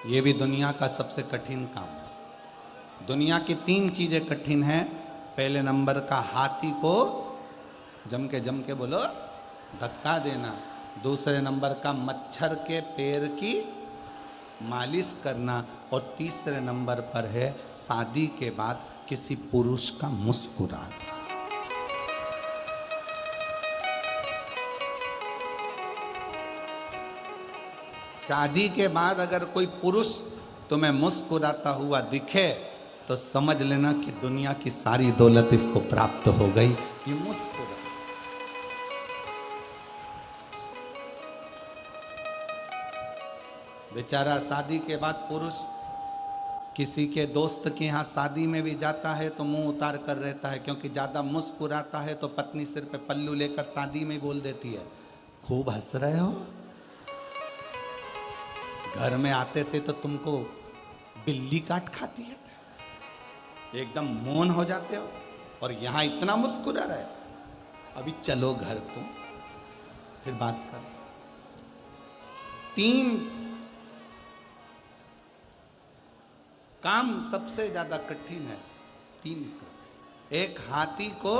ये भी दुनिया का सबसे कठिन काम है। दुनिया की 3 चीजें कठिन हैं। पहले नंबर का हाथी को जम के बोलो धक्का देना। दूसरे नंबर का मच्छर के पैर की मालिश करना। और तीसरे नंबर पर है शादी के बाद किसी पुरुष का मुस्कुराना। शादी के बाद अगर कोई पुरुष तुम्हें मुस्कुराता हुआ दिखे तो समझ लेना कि दुनिया की सारी दौलत इसको प्राप्त हो गई। ये मुस्कुरा। बेचारा शादी के बाद पुरुष किसी के दोस्त के यहाँ शादी में भी जाता है तो मुंह उतार कर रहता है, क्योंकि ज़्यादा मुस्कुराता है तो पत्नी सिर पे पल्लू लेकर शादी में बोल देती है, खूब हंस रहे हो। घर में आते से तो तुमको बिल्ली काट खाती है, एकदम मौन हो जाते हो, और यहाँ इतना मुस्कुरा रहे हो। अभी चलो घर तुम, फिर बात कर। 3 काम सबसे ज्यादा कठिन है। 3 काम। एक हाथी को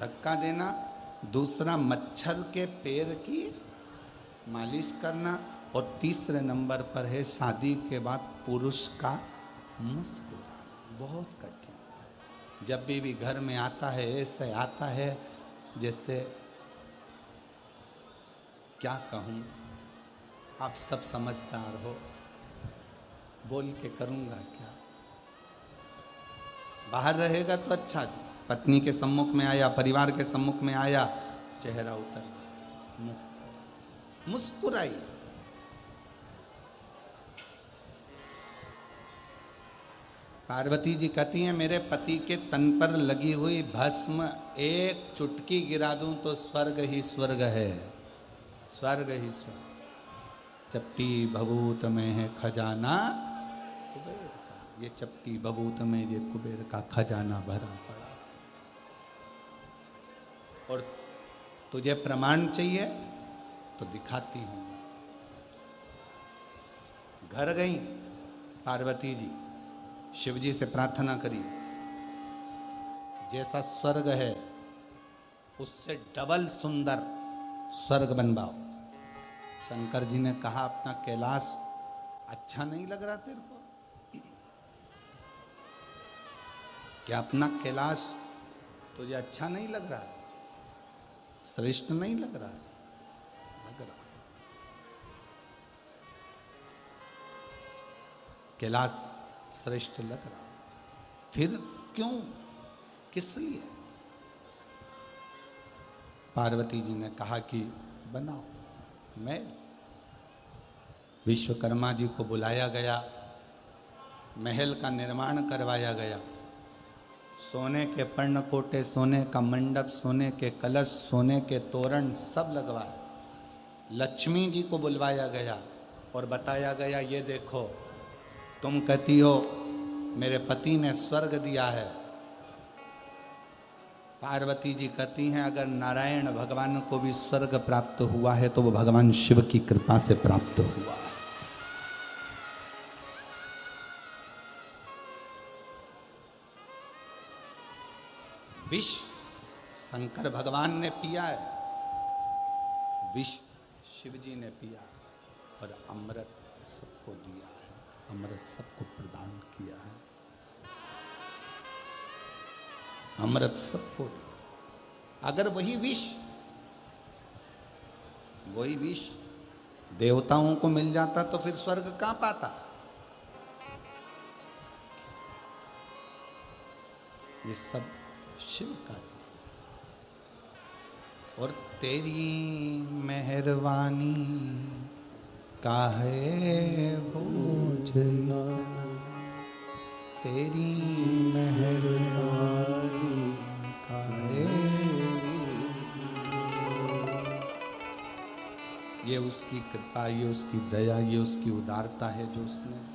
धक्का देना, दूसरा मच्छर के पैर की मालिश करना, और तीसरे नंबर पर है शादी के बाद पुरुष का मुस्कुराना। बहुत कठिन। जब भी घर में आता है ऐसे आता है जैसे, क्या कहूँ, आप सब समझदार हो, बोल के करूँगा क्या। बाहर रहेगा तो अच्छा, पत्नी के सम्मुख में आया, परिवार के सम्मुख में आया, चेहरा उतर, मुस्कुराई। पार्वती जी कहती हैं, मेरे पति के तन पर लगी हुई भस्म एक चुटकी गिरा दूं तो स्वर्ग ही स्वर्ग है, स्वर्ग ही स्वर्ग। चपटी भभूत में है खजाना कुबेर का, ये चपटी भभूत में ये कुबेर का खजाना भरा पड़ा। और तुझे प्रमाण चाहिए तो दिखाती हूं। घर गई पार्वती जी, शिव जी से प्रार्थना करी, जैसा स्वर्ग है उससे डबल सुंदर स्वर्ग बनवाओ। शंकर जी ने कहा, अपना कैलाश अच्छा नहीं लग रहा तेरे को? क्या अपना कैलाश तुझे अच्छा नहीं लग रहा? श्रेष्ठ नहीं लग रहा? लग रहा। कैलाश श्रेष्ठ लग रहा, फिर क्यों, किस लिए? पार्वती जी ने कहा कि बनाओ। मैं विश्वकर्मा जी को बुलाया गया, महल का निर्माण करवाया गया, सोने के पर्णकोटे, सोने का मंडप, सोने के कलश, सोने के तोरण सब लगवाए। लक्ष्मी जी को बुलवाया गया और बताया गया, ये देखो, तुम कहती हो मेरे पति ने स्वर्ग दिया है। पार्वती जी कहती हैं, अगर नारायण भगवान को भी स्वर्ग प्राप्त हुआ है तो वो भगवान शिव की कृपा से प्राप्त हुआ है। विष शंकर भगवान ने पिया है, विष शिव जी ने पिया, और अमृत सबको दिया है, अमृत सबको प्रदान किया है, अमृत सबको दिया। अगर वही विष देवताओं को मिल जाता तो फिर स्वर्ग कहां पाता? ये सब शिव का दिया। और तेरी मेहरबानी काहे बोझ इतना, तेरी मेहरबानी काहे। ये उसकी कृपा, ये उसकी दया, ये उसकी उदारता है जो उसने दिया।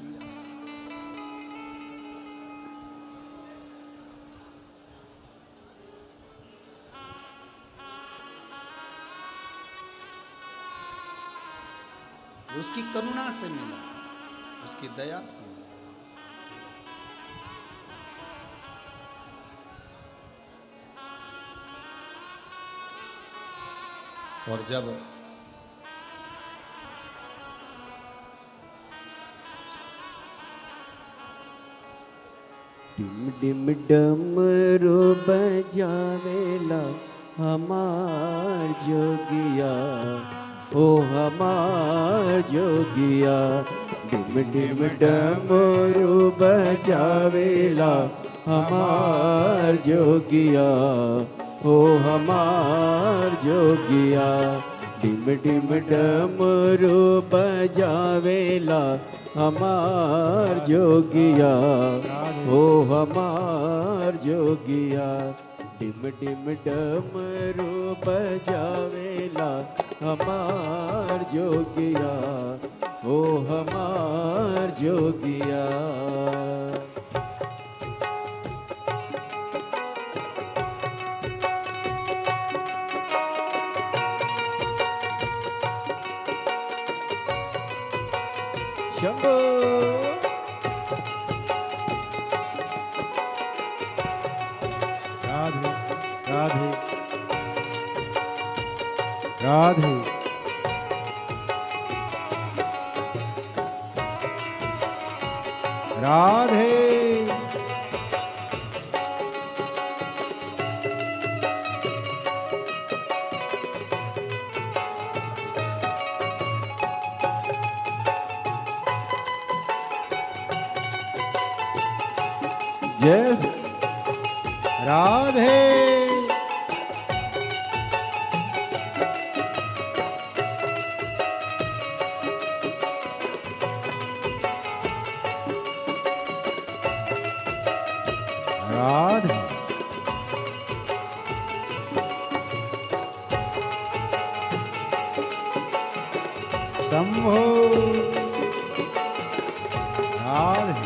उसकी करुणा से मिला, उसकी दया से मिला। और जब डिम डिम डमरू बजावेला हमार जोगिया, ओ हमार जोगिया। डिम डिम डमरू बजावेला हमार जोगिया, ओ हमार जोगिया। डिम डिम डमरू बजावेला हमार जोगिया, ओ हमार जोगिया। डिम डिम डमरू बजावेला हमार जोगिया, ओ हमार जोगिया। शंभो राधे राधे राधे राधे। जय राधे राधे शंभो राधे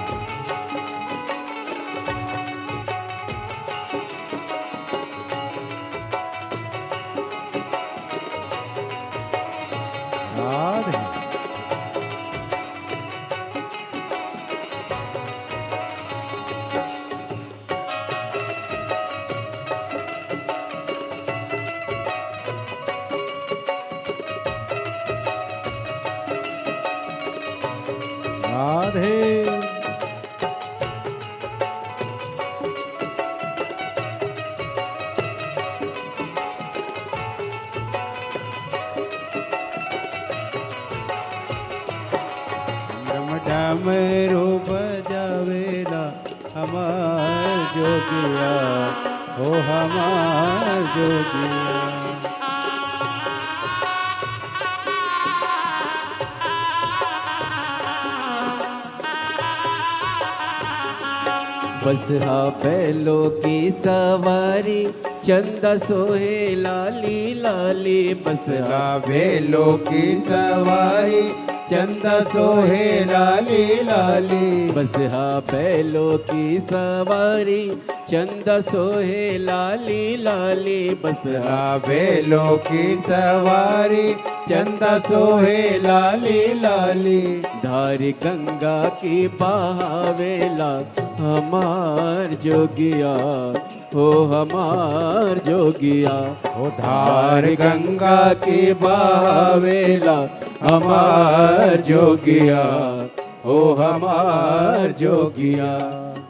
राधे राधे डमरू बजावेला हमार जोगिया, ओ हमार जोगिया। बसहा बैलों की सवारी चंदा सोहे लाली लाली। बसहा बेलों की सवारी चंदा सोहे लाली लाली। बसहा बैलों की सवारी चंदा सोहे लाली लाली। बसहा बेलों की सवारी चंदा सोहे लाली लाली। धारी गंगा की बहावेला हमार जोगिया, ओ हमार जोगिया। ओ धार गंगा की बहावेला हमार जोगिया, ओ हमार जोगिया।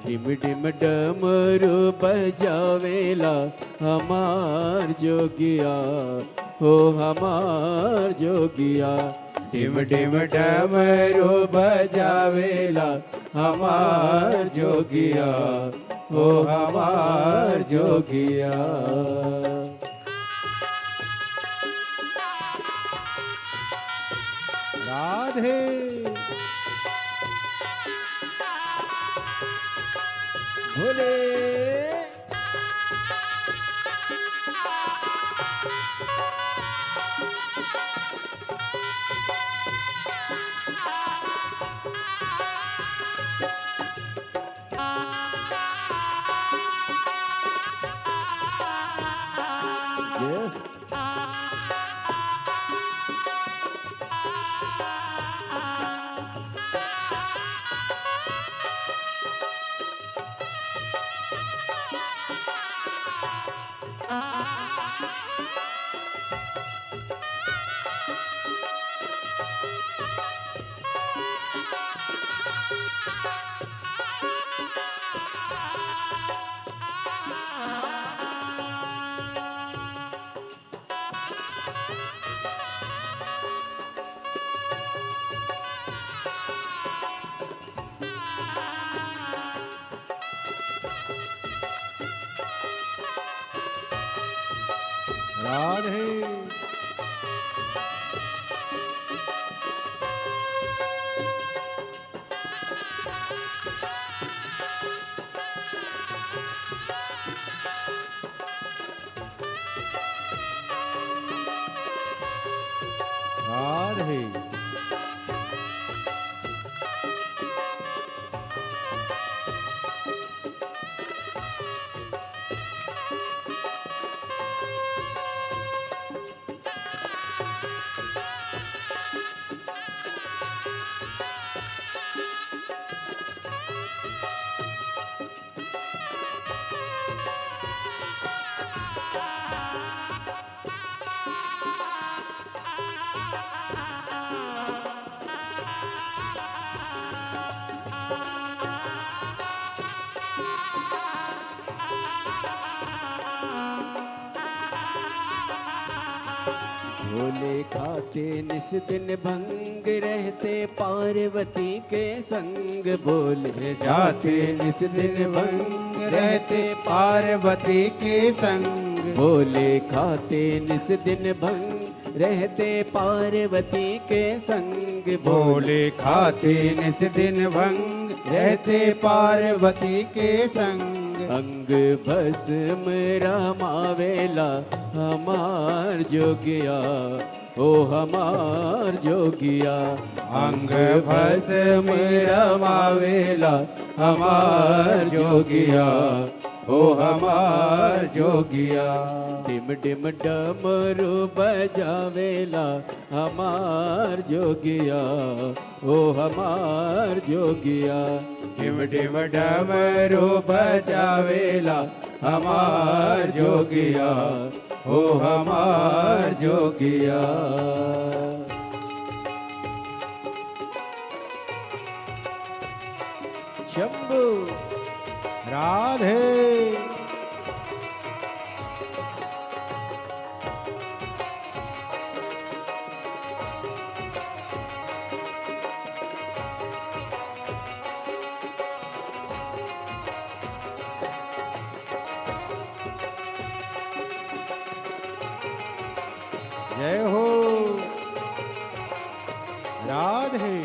डिम डिम डमरू बजावेला हमार जोगिया, ओ हमार जोगिया। डिम डिम डमरू बजावेला हमार जोगिया, ओ हमार जोगिया। राधे भोले राधे राधे भोले खाते निस दिन भंग रहते पार्वती के संग। भोले जाते निस दिन भंग रहते पार्वती के संग। भोले खाते निस दिन भंग रहते पार्वती के संग। भोले खाते निस दिन भंग रहते पार्वती के संग। अंग भस्म रमावेला हमार जोगिया, ओ हमार जोगिया। अंग भस्म रमावेला हमार जोगिया, ओ हमार जोगिया। डिम डिम डमरू बजावेला हमार जोगिया, ओ हमार जोगिया। डिम डिम डमरू बजावेला हमार जोगिया, ओ हमार जोगिया। शंभू राधे जय हो राधे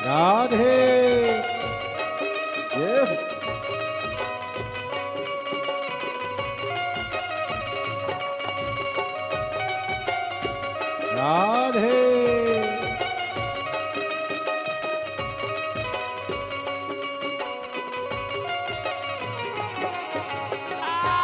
राधे जय हो। राधे राधे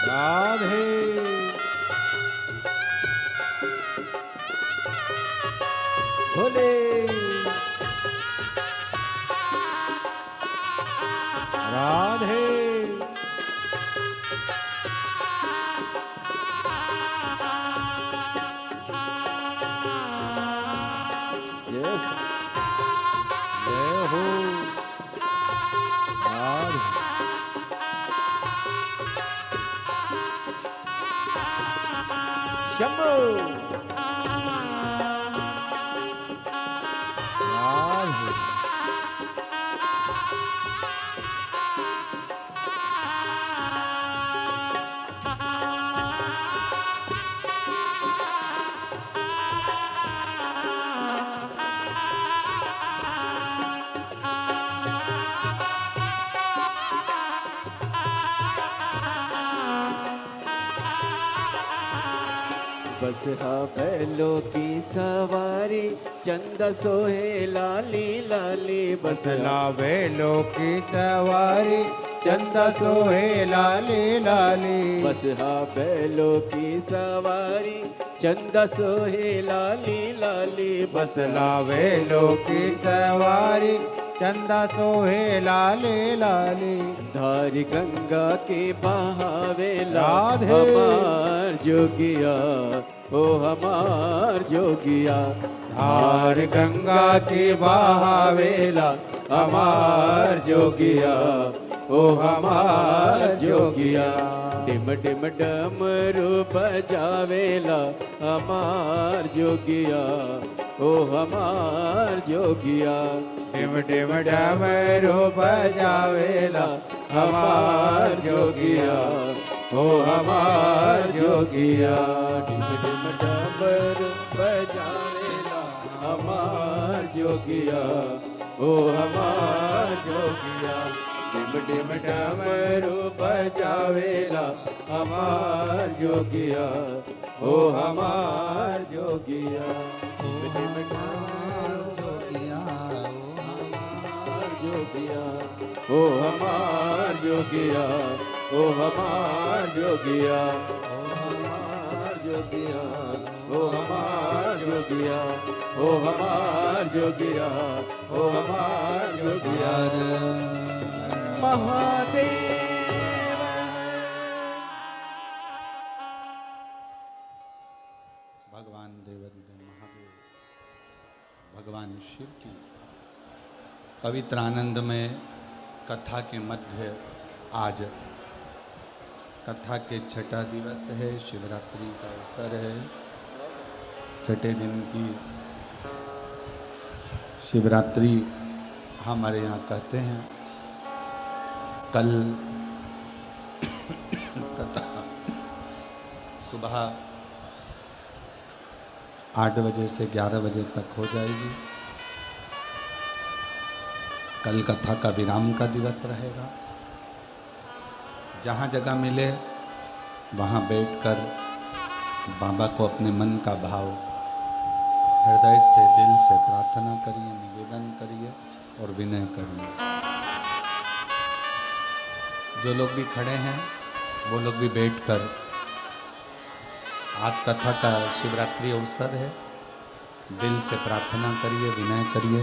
राधे भोले राधे जय हो। जय हो राधे शंभू राधे बस हा बैलों की सवारी चंदा सोहे लाली लाली। बसला बैलों की सवारी चंदा सोहे लाली लाली। बस हा बैलों की सवारी चंदा सोहे लाली लाली बस लावे लोकी सवारी चंदा सोहे लाले लाले धारी गंगा के बहावेला राधे। हमार जोगिया ओ हमार जोगिया धार गंगा के बहावेला हमार जोगिया ओ हमार जोगिया डिम डिम डमरू बजावेला हमार जोगिया ओ हमार जोगिया डिम डिम डमरू बजावेला हमार जोगिया ओ हमार जोगिया डिम डिम डमरू बजावेला हमार जोगिया ओ हमार जोगिया डिम डिम डमरू बजावेला हमार जोगिया ओ हमार जोगिया डिम डिम डमरू जोगिया ओ हमार जोगिया ओ हमार जोगिया ओ हमार जोगिया ओ हमार जोगिया ओ हमार जोगिया ओ हमार जोगिया महादेव भगवान देवादिदेव महादेव भगवान शिव की पवित्र आनंदमय कथा के मध्य आज कथा के छठा दिवस है, शिवरात्रि का अवसर है। छठे दिन की शिवरात्रि हमारे यहाँ कहते हैं। कल कथा सुबह 8 बजे से 11 बजे तक हो जाएगी। कल कथा का विराम का दिवस रहेगा। जहाँ जगह मिले वहाँ बैठकर बाबा को अपने मन का भाव हृदय से दिल से प्रार्थना करिए, निवेदन करिए और विनय करिए। जो लोग भी खड़े हैं वो लोग भी बैठकर, आज कथा का शिवरात्रि अवसर है, दिल से प्रार्थना करिए, विनय करिए,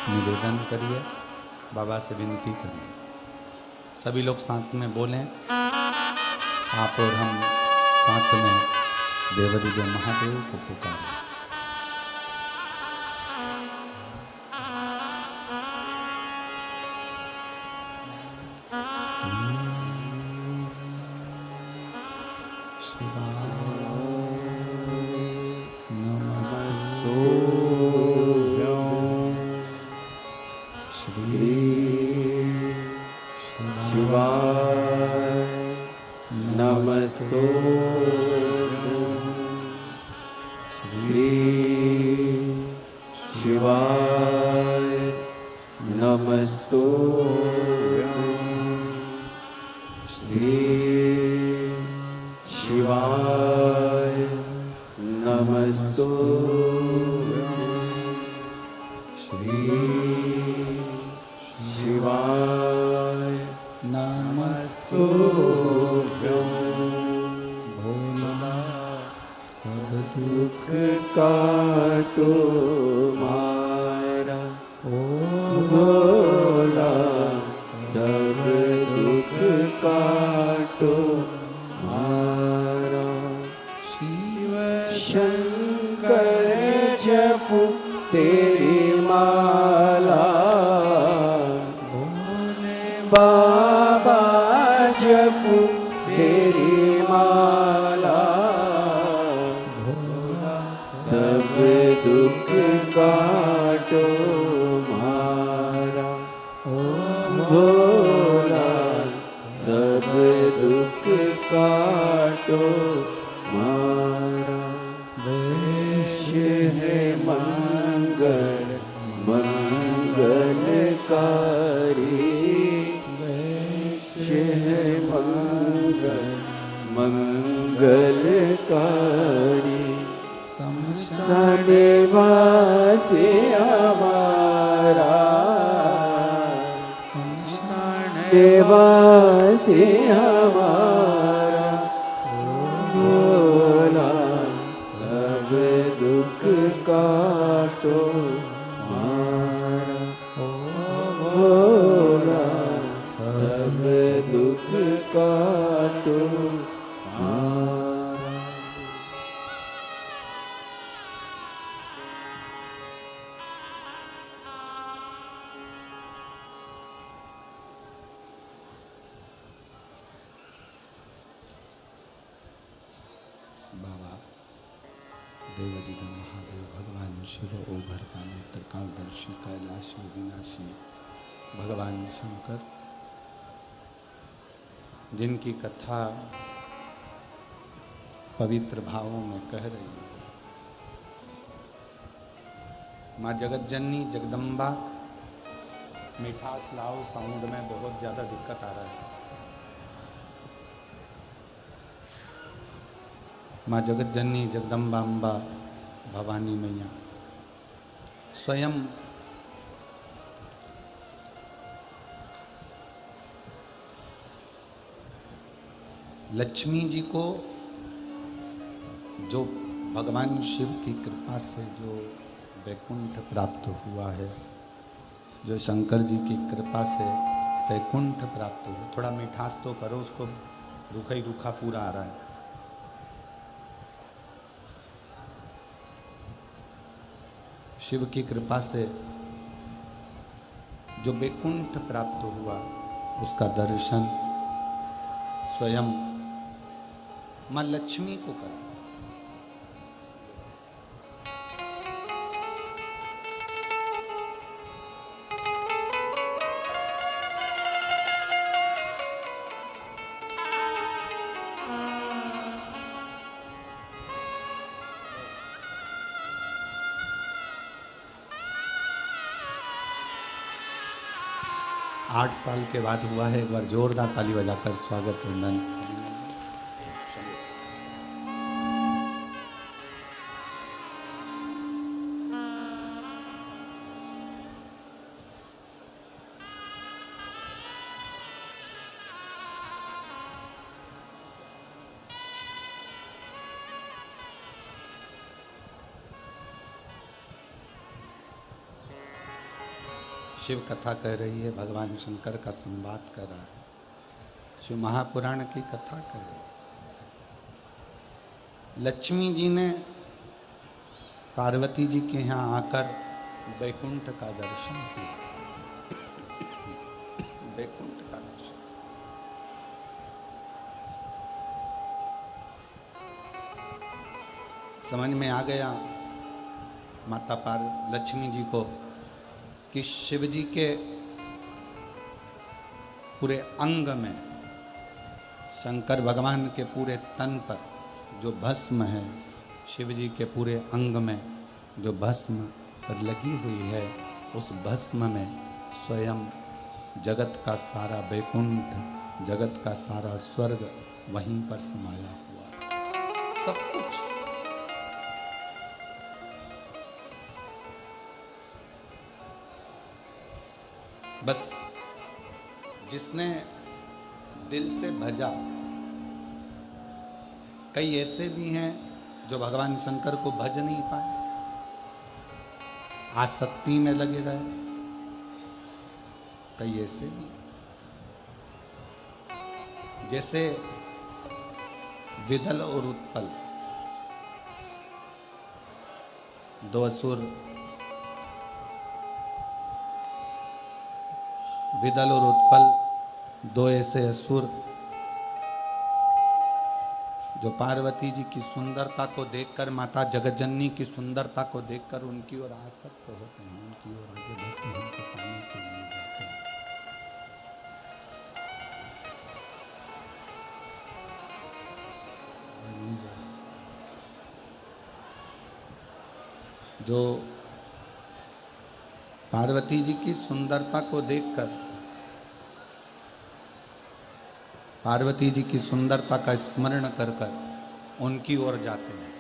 निवेदन करिए, बाबा से विनती करिए। सभी लोग साथ में बोलें, आप और हम साथ में देवादिदेव महादेव को पुकारें। दुख काटो मारा भोला, सब दुख काटो मारा। बाबा देवदिग महादेव भगवान शिव ओभरता नेत्र कालदर्शी कैलाशी विनाशी भगवान शंकर, जिनकी कथा पवित्र भावों में कह रही है। माँ जगत जननी जगदम्बा, मिठास लाओ, साउंड में बहुत ज़्यादा दिक्कत आ रहा है। माँ जगत जननी जगदम्बा अम्बा भवानी मैया स्वयं लक्ष्मी जी को, जो भगवान शिव की कृपा से जो वैकुंठ प्राप्त हुआ है, जो शंकर जी की कृपा से वैकुंठ प्राप्त हुआ, थोड़ा मिठास तो करो, उसको रूखा ही रूखा पूरा आ रहा है। शिव की कृपा से जो वैकुंठ प्राप्त हुआ, उसका दर्शन स्वयं माँ लक्ष्मी को करा। 8 साल के बाद हुआ है। एक बार जोरदार ताली बजाकर स्वागत वंदन। शिव कथा कह रही है, भगवान शंकर का संवाद कर रहा है, शिव महापुराण की कथा कर रही है। लक्ष्मी जी ने पार्वती जी के यहाँ आकर वैकुंठ का दर्शन किया। वैकुंठ का दर्शन, समझ में आ गया माता लक्ष्मी जी को कि शिव जी के पूरे अंग में, शंकर भगवान के पूरे तन पर जो भस्म है, शिव जी के पूरे अंग में जो भस्म पर लगी हुई है, उस भस्म में स्वयं जगत का सारा वैकुंठ, जगत का सारा स्वर्ग वहीं पर समाया हुआ है। सब कुछ बस जिसने दिल से भजा। कई ऐसे भी हैं जो भगवान शंकर को भज नहीं पाए, आसक्ति में लगे रहे। कई ऐसे भी, जैसे विदल और उत्पल, दो असुर, विदल और उत्पल दो ऐसे असुर जो पार्वती जी की सुंदरता को देखकर, माता जगतजननी की सुंदरता को देखकर उनकी ओर आसक्त होते हैं, उनकी ओर आगे बढ़ते हैं, उनको पाने के लिए जाते हैं। जो पार्वती जी की सुंदरता को देखकर, पार्वती जी की सुंदरता का स्मरण कर कर उनकी ओर जाते हैं।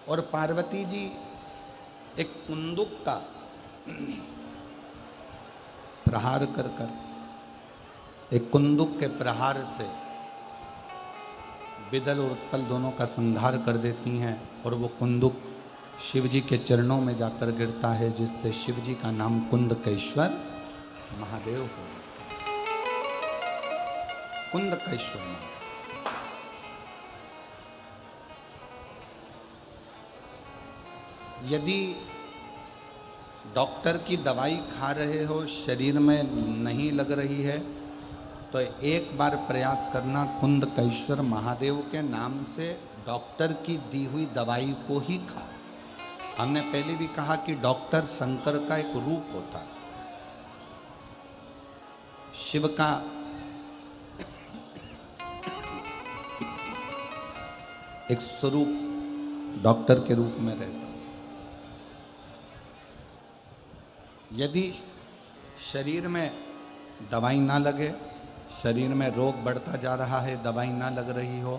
और पार्वती जी एक कुंदुक का प्रहार कर कर, एक कुंदुक के प्रहार से बिदल और उत्पल दोनों का संहार कर देती हैं और वो कुंदुक शिव जी के चरणों में जाकर गिरता है, जिससे शिव जी का नाम कुंदकेश्वर महादेव हो। कुंदकेश्वर महादेव। यदि डॉक्टर की दवाई खा रहे हो, शरीर में नहीं लग रही है, तो एक बार प्रयास करना, कुंदकेश्वर महादेव के नाम से डॉक्टर की दी हुई दवाई को ही खा। हमने पहले भी कहा कि डॉक्टर शंकर का एक रूप होता है, शिव का एक स्वरूप डॉक्टर के रूप में रहता है। यदि शरीर में दवाई ना लगे, शरीर में रोग बढ़ता जा रहा है, दवाई ना लग रही हो,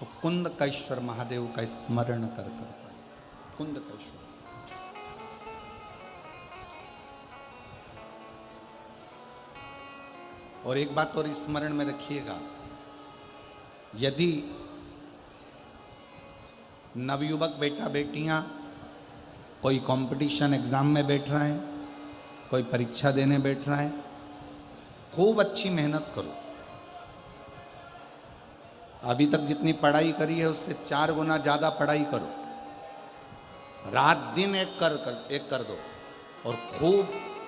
तो कुंदकेश्वर महादेव का स्मरण कर पाए। कुंदकेश्वर। और एक बात और स्मरण में रखिएगा, यदि नवयुवक बेटा बेटियां कोई कंपटीशन एग्जाम में बैठ रहे हैं, कोई परीक्षा देने बैठ रहा है, खूब अच्छी मेहनत करो। अभी तक जितनी पढ़ाई करी है उससे 4 गुना ज़्यादा पढ़ाई करो। रात दिन एक कर दो और खूब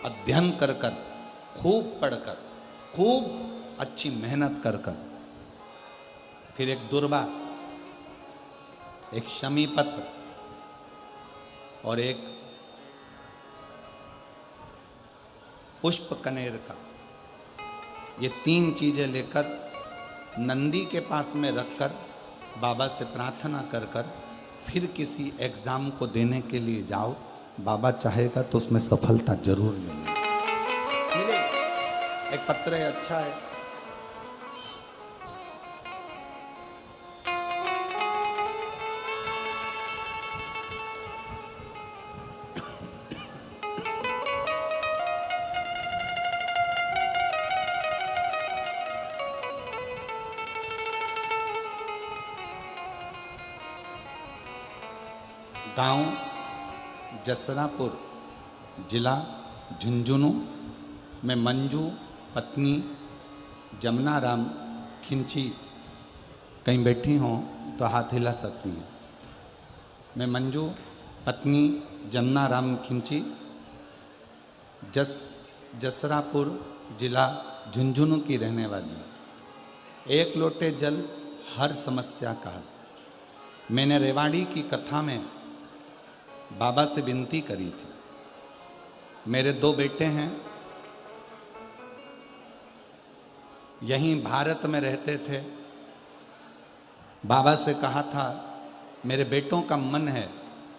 अध्ययन कर खूब पढ़कर, खूब अच्छी मेहनत कर फिर एक दुर्वा, एक शमी पत्र और एक पुष्प कनेर का, ये 3 चीजें लेकर नंदी के पास में रखकर बाबा से प्रार्थना कर फिर किसी एग्जाम को देने के लिए जाओ। बाबा चाहेगा तो उसमें सफलता जरूर मिलेगी। एक पत्र है, अच्छा है। गांव जसरापुर, जिला झुंझुनू में मंजू पत्नी जमुना राम खिंची कहीं बैठी हों तो हाथ हिला सकती हैं। मैं मंजू पत्नी जमुना राम खिंची, जसरापुर जिला झुंझुनू की रहने वाली हूँ। 1 लोटे जल हर समस्या का हल। मैंने रेवाड़ी की कथा में बाबा से विनती करी थी। मेरे 2 बेटे हैं, यहीं भारत में रहते थे। बाबा से कहा था मेरे बेटों का मन है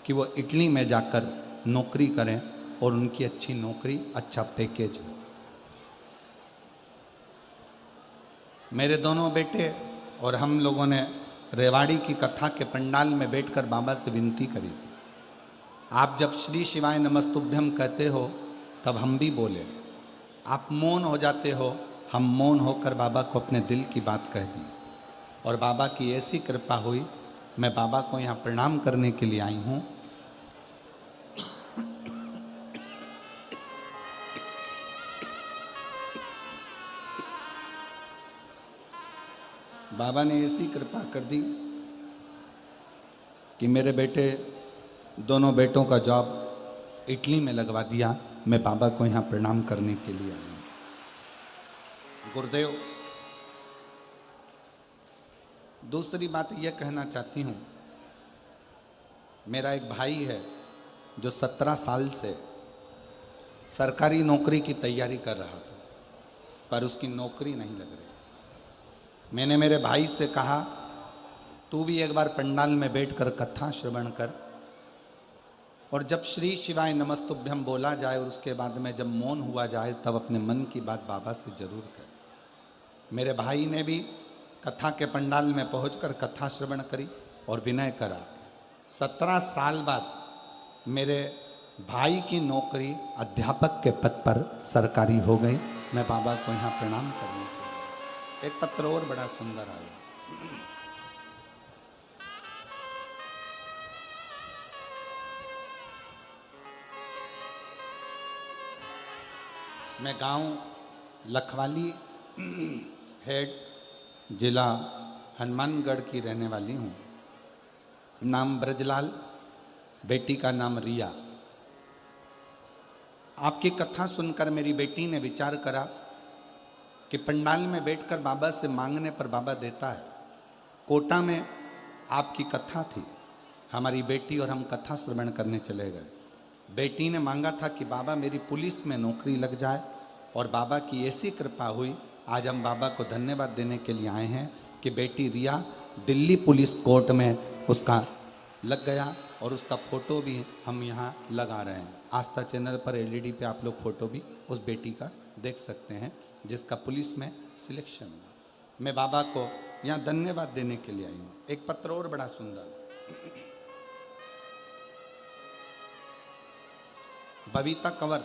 कि वो इटली में जाकर नौकरी करें और उनकी अच्छी नौकरी, अच्छा पैकेज हो। मेरे दोनों बेटे और हम लोगों ने रेवाड़ी की कथा के पंडाल में बैठकर बाबा से विनती करी थी। आप जब श्री शिवाय नमस्तुभ्यम कहते हो तब हम भी बोले, आप मौन हो जाते हो, हम मौन होकर बाबा को अपने दिल की बात कह दी और बाबा की ऐसी कृपा हुई, मैं बाबा को यहाँ प्रणाम करने के लिए आई हूँ। बाबा ने ऐसी कृपा कर दी कि मेरे बेटे, दोनों बेटों का जॉब इटली में लगवा दिया। मैं बाबा को यहाँ प्रणाम करने के लिए आई हूँ। गुरुदेव, दूसरी बात यह कहना चाहती हूँ, मेरा एक भाई है जो 17 साल से सरकारी नौकरी की तैयारी कर रहा था, पर उसकी नौकरी नहीं लग रही। मैंने मेरे भाई से कहा, तू भी एक बार पंडाल में बैठकर कथा श्रवण कर, और जब श्री शिवाय नमस्तुभ्यम बोला जाए और उसके बाद में जब मौन हुआ जाए तब अपने मन की बात बाबा से जरूर कहे। मेरे भाई ने भी कथा के पंडाल में पहुंचकर कथा श्रवण करी और विनय करा। 17 साल बाद मेरे भाई की नौकरी अध्यापक के पद पर सरकारी हो गई। मैं बाबा को यहाँ प्रणाम करने के लिए। एक पत्र और बड़ा सुंदर आया। मैं गांव लखवाली हेड जिला हनुमानगढ़ की रहने वाली हूँ। नाम ब्रजलाल, बेटी का नाम रिया। आपकी कथा सुनकर मेरी बेटी ने विचार करा कि पंडाल में बैठकर बाबा से मांगने पर बाबा देता है। कोटा में आपकी कथा थी, हमारी बेटी और हम कथा श्रवण करने चले गए। बेटी ने मांगा था कि बाबा मेरी पुलिस में नौकरी लग जाए, और बाबा की ऐसी कृपा हुई, आज हम बाबा को धन्यवाद देने के लिए आए हैं कि बेटी रिया दिल्ली पुलिस कोर्ट में उसका लग गया, और उसका फोटो भी हम यहाँ लगा रहे हैं। आस्था चैनल पर एलईडी पे आप लोग फोटो भी उस बेटी का देख सकते हैं जिसका पुलिस में सिलेक्शन हुआ। मैं बाबा को यहाँ धन्यवाद देने के लिए आई हूँ। एक पत्र और बड़ा सुंदर, बबीता कंवर,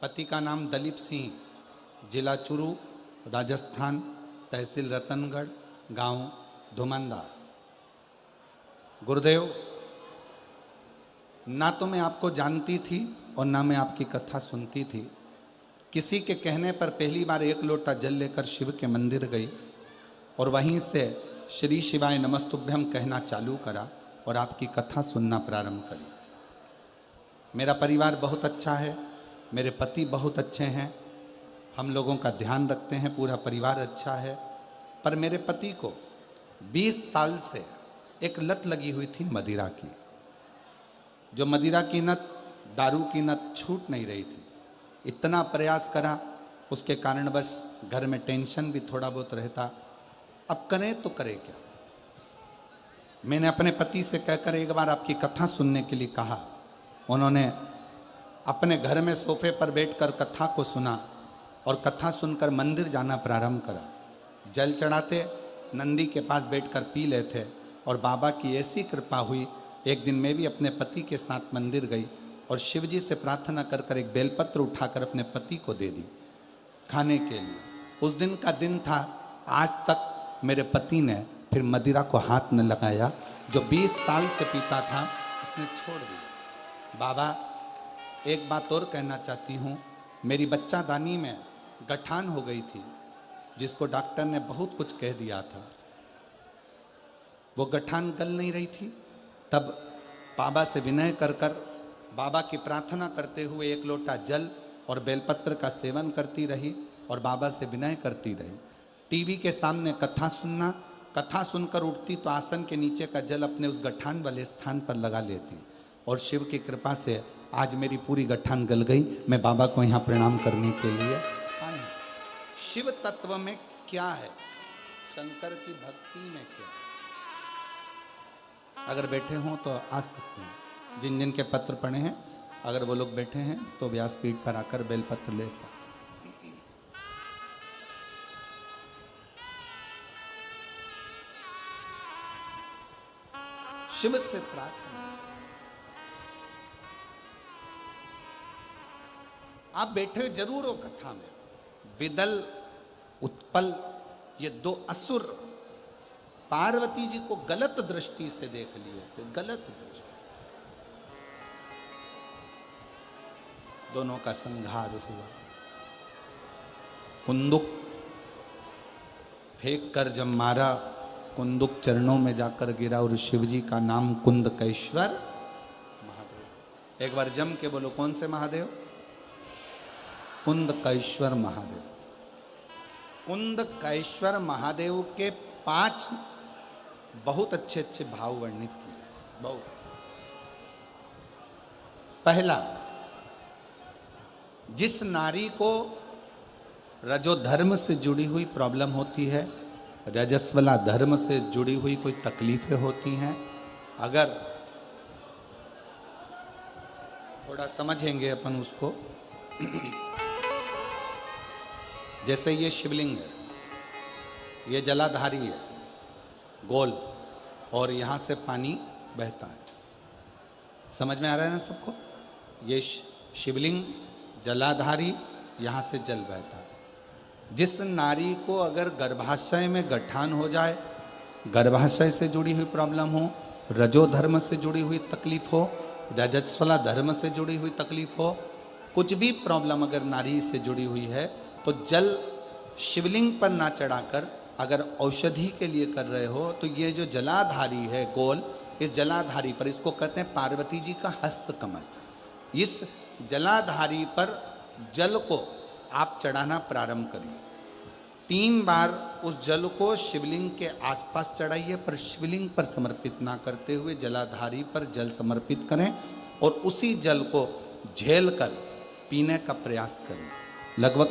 पति का नाम दलीप सिंह, जिला चुरू, राजस्थान, तहसील रतनगढ़, गांव धुमंदा। गुरुदेव, ना तो मैं आपको जानती थी और ना मैं आपकी कथा सुनती थी। किसी के कहने पर पहली बार एक लोटा जल लेकर शिव के मंदिर गई और वहीं से श्री शिवाय नमस्तुभ्यम कहना चालू करा और आपकी कथा सुनना प्रारंभ करी। मेरा परिवार बहुत अच्छा है, मेरे पति बहुत अच्छे हैं, हम लोगों का ध्यान रखते हैं, पूरा परिवार अच्छा है। पर मेरे पति को 20 साल से एक लत लगी हुई थी मदिरा की। जो मदिरा की लत, दारू की लत छूट नहीं रही थी। इतना प्रयास करा, उसके कारण बस घर में टेंशन भी थोड़ा बहुत रहता। अब करें तो करें क्या। मैंने अपने पति से कहकर एक बार आपकी कथा सुनने के लिए कहा। उन्होंने अपने घर में सोफे पर बैठकर कथा को सुना और कथा सुनकर मंदिर जाना प्रारंभ करा। जल चढ़ाते, नंदी के पास बैठकर पी लेते, और बाबा की ऐसी कृपा हुई, एक दिन मैं भी अपने पति के साथ मंदिर गई और शिव जी से प्रार्थना कर कर एक बेलपत्र उठाकर अपने पति को दे दी खाने के लिए। उस दिन का दिन था, आज तक मेरे पति ने फिर मदिरा को हाथ न लगाया। जो 20 साल से पीता था उसने छोड़ दिया। बाबा, एक बात और कहना चाहती हूँ, मेरी बच्चादानी में गठान हो गई थी, जिसको डॉक्टर ने बहुत कुछ कह दिया था। वो गठान गल नहीं रही थी। तब बाबा से विनय कर कर, बाबा की प्रार्थना करते हुए एक लोटा जल और बेलपत्र का सेवन करती रही और बाबा से विनय करती रही। टीवी के सामने कथा सुनना, कथा सुनकर उठती तो आसन के नीचे का जल अपने उस गठान वाले स्थान पर लगा लेती, और शिव की कृपा से आज मेरी पूरी गठान गल गई। मैं बाबा को यहाँ प्रणाम करने के लिए आया। शिव तत्व में क्या है, शंकर की भक्ति में क्या है। अगर बैठे हों तो आ सकते हैं। जिन जिन के पत्र पढ़े हैं, अगर वो लोग बैठे हैं तो व्यासपीठ पर आकर बेलपत्र ले सकते। शिव से प्रार्थना। आप बैठे जरूर हो कथा में। विदल, उत्पल, ये 2 असुर पार्वती जी को गलत दृष्टि से देख लिए थे। गलत दृष्टि, दोनों का संहार हुआ। कुंदुक फेंक कर जब मारा, कुंदुक चरणों में जाकर गिरा, और शिवजी का नाम कुंदकेश्वर महादेव। एक बार जम के बोलो, कौन से महादेव? कुंदकेश्वर महादेव। कुंदकेश्वर महादेव के 5 बहुत अच्छे अच्छे भाव वर्णित किए। बहुत। पहला, जिस नारी को रजोधर्म से जुड़ी हुई प्रॉब्लम होती है, रजस्वला धर्म से जुड़ी हुई कोई तकलीफें होती हैं, अगर थोड़ा समझेंगे अपन उसको। जैसे ये शिवलिंग है, ये जलाधारी है, गोल, और यहाँ से पानी बहता है। समझ में आ रहा है ना सबको? ये शिवलिंग जलाधारी, यहाँ से जल बहता है। जिस नारी को अगर गर्भाशय में गठान हो जाए, गर्भाशय से जुड़ी हुई प्रॉब्लम हो, रजो धर्म से जुड़ी हुई तकलीफ हो, रजस्वला धर्म से जुड़ी हुई तकलीफ हो, कुछ भी प्रॉब्लम अगर नारी से जुड़ी हुई है तो जल शिवलिंग पर ना चढ़ाकर अगर औषधि के लिए कर रहे हो तो ये जो जलाधारी है गोल, इस जलाधारी पर, इसको कहते हैं पार्वती जी का हस्त कमल, इस जलाधारी पर जल को आप चढ़ाना प्रारंभ करिए। 3 बार उस जल को शिवलिंग के आसपास चढ़ाइए, पर शिवलिंग पर समर्पित ना करते हुए जलाधारी पर जल समर्पित करें और उसी जल को झेल कर पीने का प्रयास करें। लगभग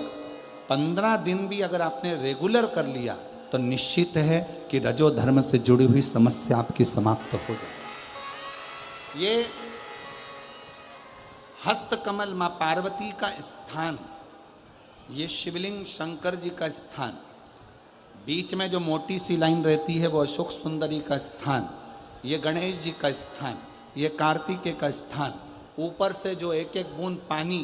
15 दिन भी अगर आपने रेगुलर कर लिया तो निश्चित है कि रजो धर्म से जुड़ी हुई समस्या आपकी समाप्त हो जाए। ये हस्तकमल मां पार्वती का स्थान, ये शिवलिंग शंकर जी का स्थान, बीच में जो मोटी सी लाइन रहती है वो अशोक सुंदरी का स्थान, ये गणेश जी का स्थान, ये कार्तिकेय का स्थान, ऊपर से जो एक एक बूंद पानी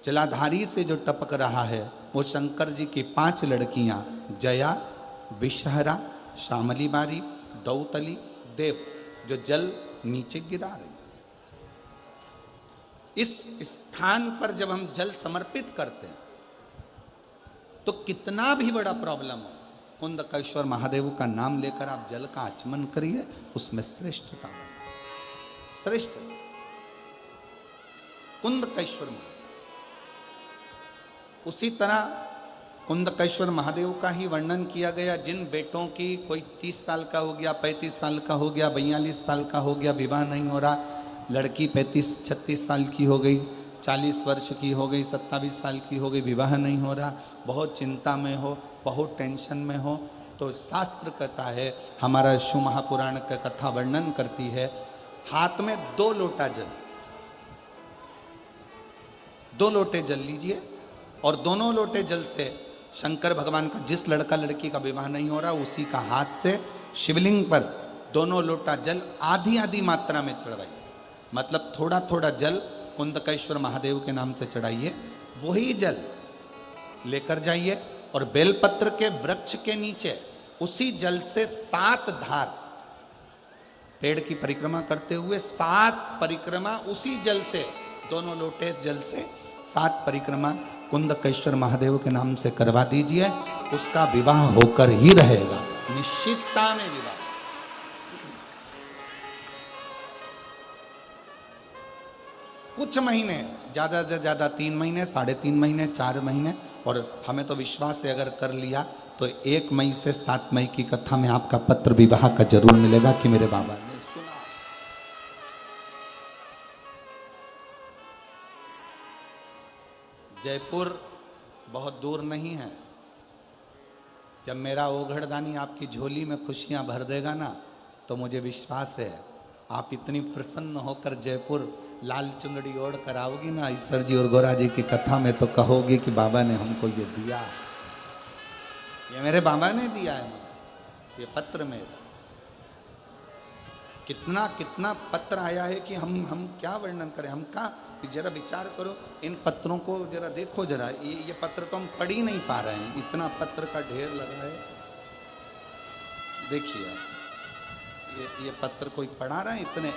जलाधारी से जो टपक रहा है वो शंकर जी की 5 लड़कियां जया, विषहरा, श्यामली बारी, दौतली, देव, जो जल नीचे गिरा रही। इस स्थान पर जब हम जल समर्पित करते हैं तो कितना भी बड़ा प्रॉब्लम हो, कुंदकेश्वर महादेव का नाम लेकर आप जल का आचमन करिए, उसमें श्रेष्ठता बने। श्रेष्ठ कुंदकेश्वर महादेव। उसी तरह कुंदकेश्वर महादेव का ही वर्णन किया गया, जिन बेटों की कोई 30 साल का हो गया, 35 साल का हो गया, 42 साल का हो गया, विवाह नहीं हो रहा, लड़की 35-36 साल की हो गई, 40 वर्ष की हो गई, 27 साल की हो गई, विवाह नहीं हो रहा, बहुत चिंता में हो, बहुत टेंशन में हो, तो शास्त्र कहता है, हमारा शिव महापुराण का कथा वर्णन करती है, हाथ में 2 लोटा जल, 2 लोटे जल लीजिए और दोनों लोटे जल से शंकर भगवान का, जिस लड़का लड़की का विवाह नहीं हो रहा उसी का हाथ से शिवलिंग पर दोनों लोटा जल आधी आधी मात्रा में चढ़ाइए। मतलब थोड़ा थोड़ा जल कुंदकेश्वर महादेव के नाम से चढ़ाइए, वही जल लेकर जाइए और बेलपत्र के वृक्ष के नीचे उसी जल से 7 धार, पेड़ की परिक्रमा करते हुए 7 परिक्रमा उसी जल से, दोनों लोटे जल से 7 परिक्रमा कुंदकेश्वर महादेव के नाम से करवा दीजिए, उसका विवाह होकर ही रहेगा, निश्चितता में विवाह। कुछ महीने, ज्यादा से ज्यादा 3 महीने, 3.5 महीने, 4 महीने, और हमें तो विश्वास है अगर कर लिया तो 1 मई से 7 मई की कथा में आपका पत्र विवाह का जरूर मिलेगा कि मेरे बाबा ने सुना। जयपुर बहुत दूर नहीं है। जब मेरा ओघड़दानी आपकी झोली में खुशियां भर देगा ना, तो मुझे विश्वास है आप इतनी प्रसन्न होकर जयपुर लाल चुंदड़ी ओढ़ कर आओगी ना ईश्वर जी और गोरा जी की कथा में, तो कहोगी कि बाबा ने हमको ये दिया, ये मेरे बाबा ने दिया है मुझे, ये पत्र मेरा। कितना कितना पत्र आया है कि हम क्या वर्णन करें, हम क्या, जरा विचार करो, इन पत्रों को जरा देखो, जरा ये पत्र तो हम पढ़ ही नहीं पा रहे हैं, इतना पत्र का ढेर लगा है। देखिए आप, ये पत्र कोई पढ़ा रहा है इतने।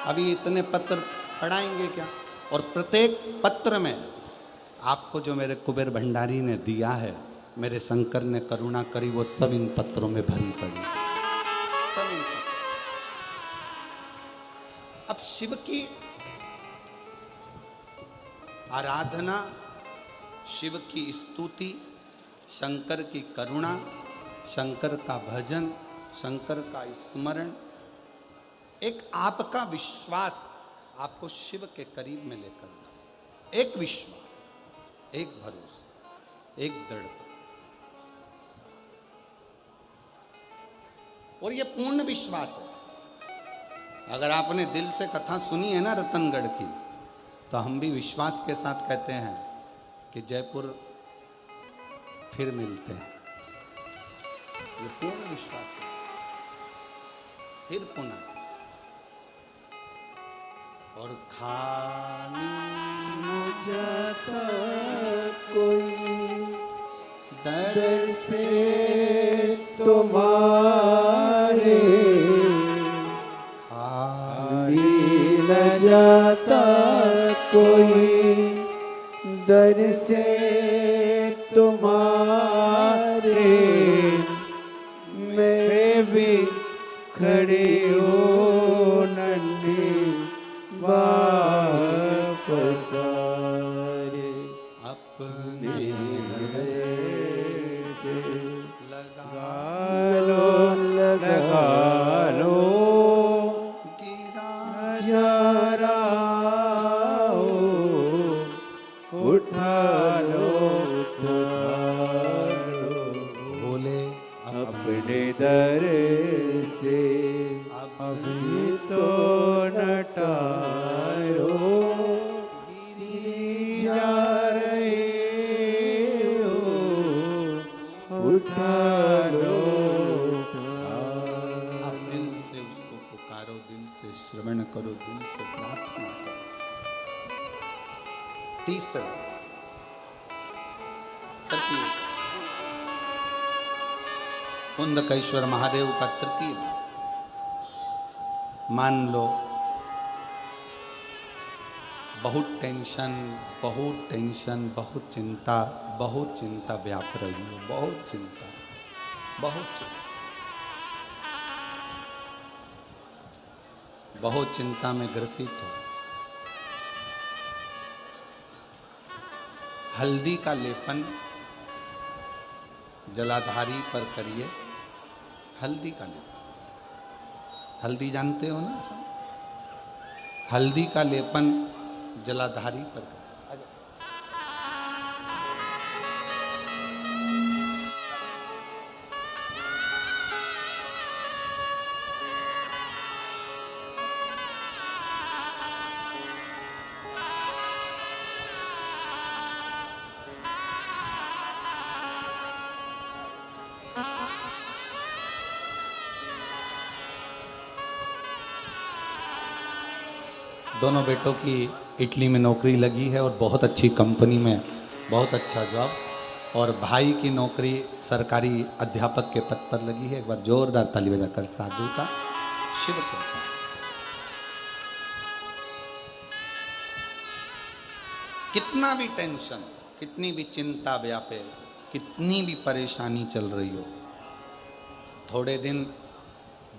अभी इतने पत्र पढ़ाएंगे क्या, और प्रत्येक पत्र में आपको जो मेरे कुबेर भंडारी ने दिया है, मेरे शंकर ने करुणा करी, वो सब इन पत्रों में भरी पड़ी, सब इन पत्रों। अब शिव की आराधना, शिव की स्तुति, शंकर की करुणा, शंकर का भजन, शंकर का स्मरण, एक आपका विश्वास आपको शिव के करीब में लेकर जाए। एक विश्वास, एक भरोसा, एक दृढ़ता। और ये पूर्ण विश्वास है। अगर आपने दिल से कथा सुनी है ना रतनगढ़ की, तो हम भी विश्वास के साथ कहते हैं कि जयपुर फिर मिलते हैं। ये पूर्ण विश्वास के साथ फिर पुनः। और खाली न जाता कोई दर से तुम्हारे, खाली न जाता कोई दर से तुम्हारे, मैं भी खड़ी हूँ नन्ही वापस सारे, अपने से लगा लगा लो गिरा जा रहा हो, उठा लो बोले अपने दर से अभी तो न टारो, गिरी जा रहे हो, उठा लो आप दिल से उसको पुकारो, दिल से श्रवण करो, दिल से प्रार्थना करो। तीसरा कुंदकेश्वर महादेव का तृतीय भाव। मान लो बहुत टेंशन, बहुत चिंता व्याप रही हो, बहुत चिंता, बहुत चिंता में ग्रसित हो। हल्दी का लेपन जलाधारी पर करिए। हल्दी का लेपन, हल्दी जानते हो ना सब? हल्दी का लेपन जलाधारी पर करिए। दोनों बेटों की इटली में नौकरी लगी है और बहुत अच्छी कंपनी में, बहुत अच्छा जॉब। और भाई की नौकरी सरकारी अध्यापक के पद पर लगी है। एक बार जोरदार ताली बजाकर साधु का शिव कृपा। कितना भी टेंशन, कितनी भी चिंता व्यापे, कितनी भी परेशानी चल रही हो, थोड़े दिन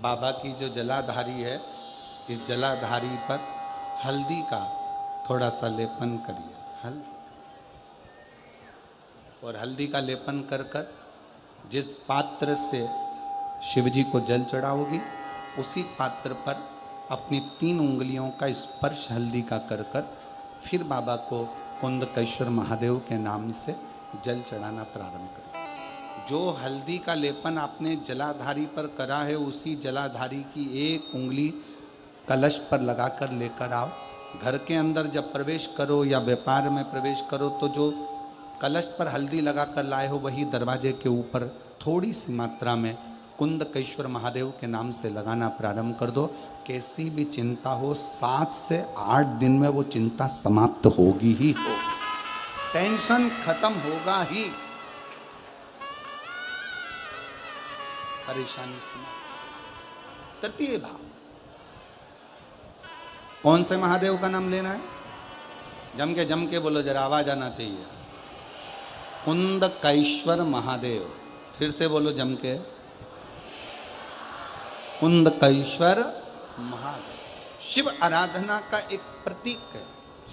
बाबा की जो जलाधारी है, इस जलाधारी पर हल्दी का थोड़ा सा लेपन करिए। हल्दी, और हल्दी का लेपन कर कर जिस पात्र से शिव जी को जल चढ़ाओगी, उसी पात्र पर अपनी 3 उंगलियों का स्पर्श हल्दी का कर कर फिर बाबा को कुंदकेश्वर महादेव के नाम से जल चढ़ाना प्रारंभ करें। जो हल्दी का लेपन आपने जलाधारी पर करा है, उसी जलाधारी की 1 उंगली कलश पर लगाकर लेकर आओ। घर के अंदर जब प्रवेश करो या व्यापार में प्रवेश करो, तो जो कलश पर हल्दी लगाकर लाए हो, वही दरवाजे के ऊपर थोड़ी सी मात्रा में कुंदकेश्वर महादेव के नाम से लगाना प्रारंभ कर दो। कैसी भी चिंता हो, 7 से 8 दिन में वो चिंता समाप्त होगी ही हो, टेंशन खत्म होगा ही, परेशानी समाप्त। तृतीय भाव, कौन से महादेव का नाम लेना है? जम के बोलो, जरा आवाज आना चाहिए। कुंदकेश्वर महादेव। फिर से बोलो जम के, कुंदकेश्वर महादेव। शिव आराधना का एक प्रतीक है,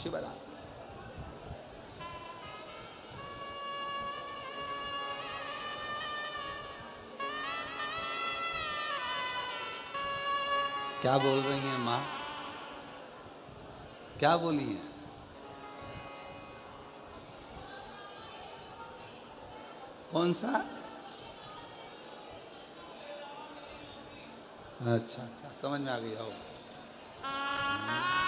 शिव आराधना। क्या बोल रही हैं माँ? क्या बोली हैं? कौन सा? अच्छा अच्छा, समझ में आ गई। आओ।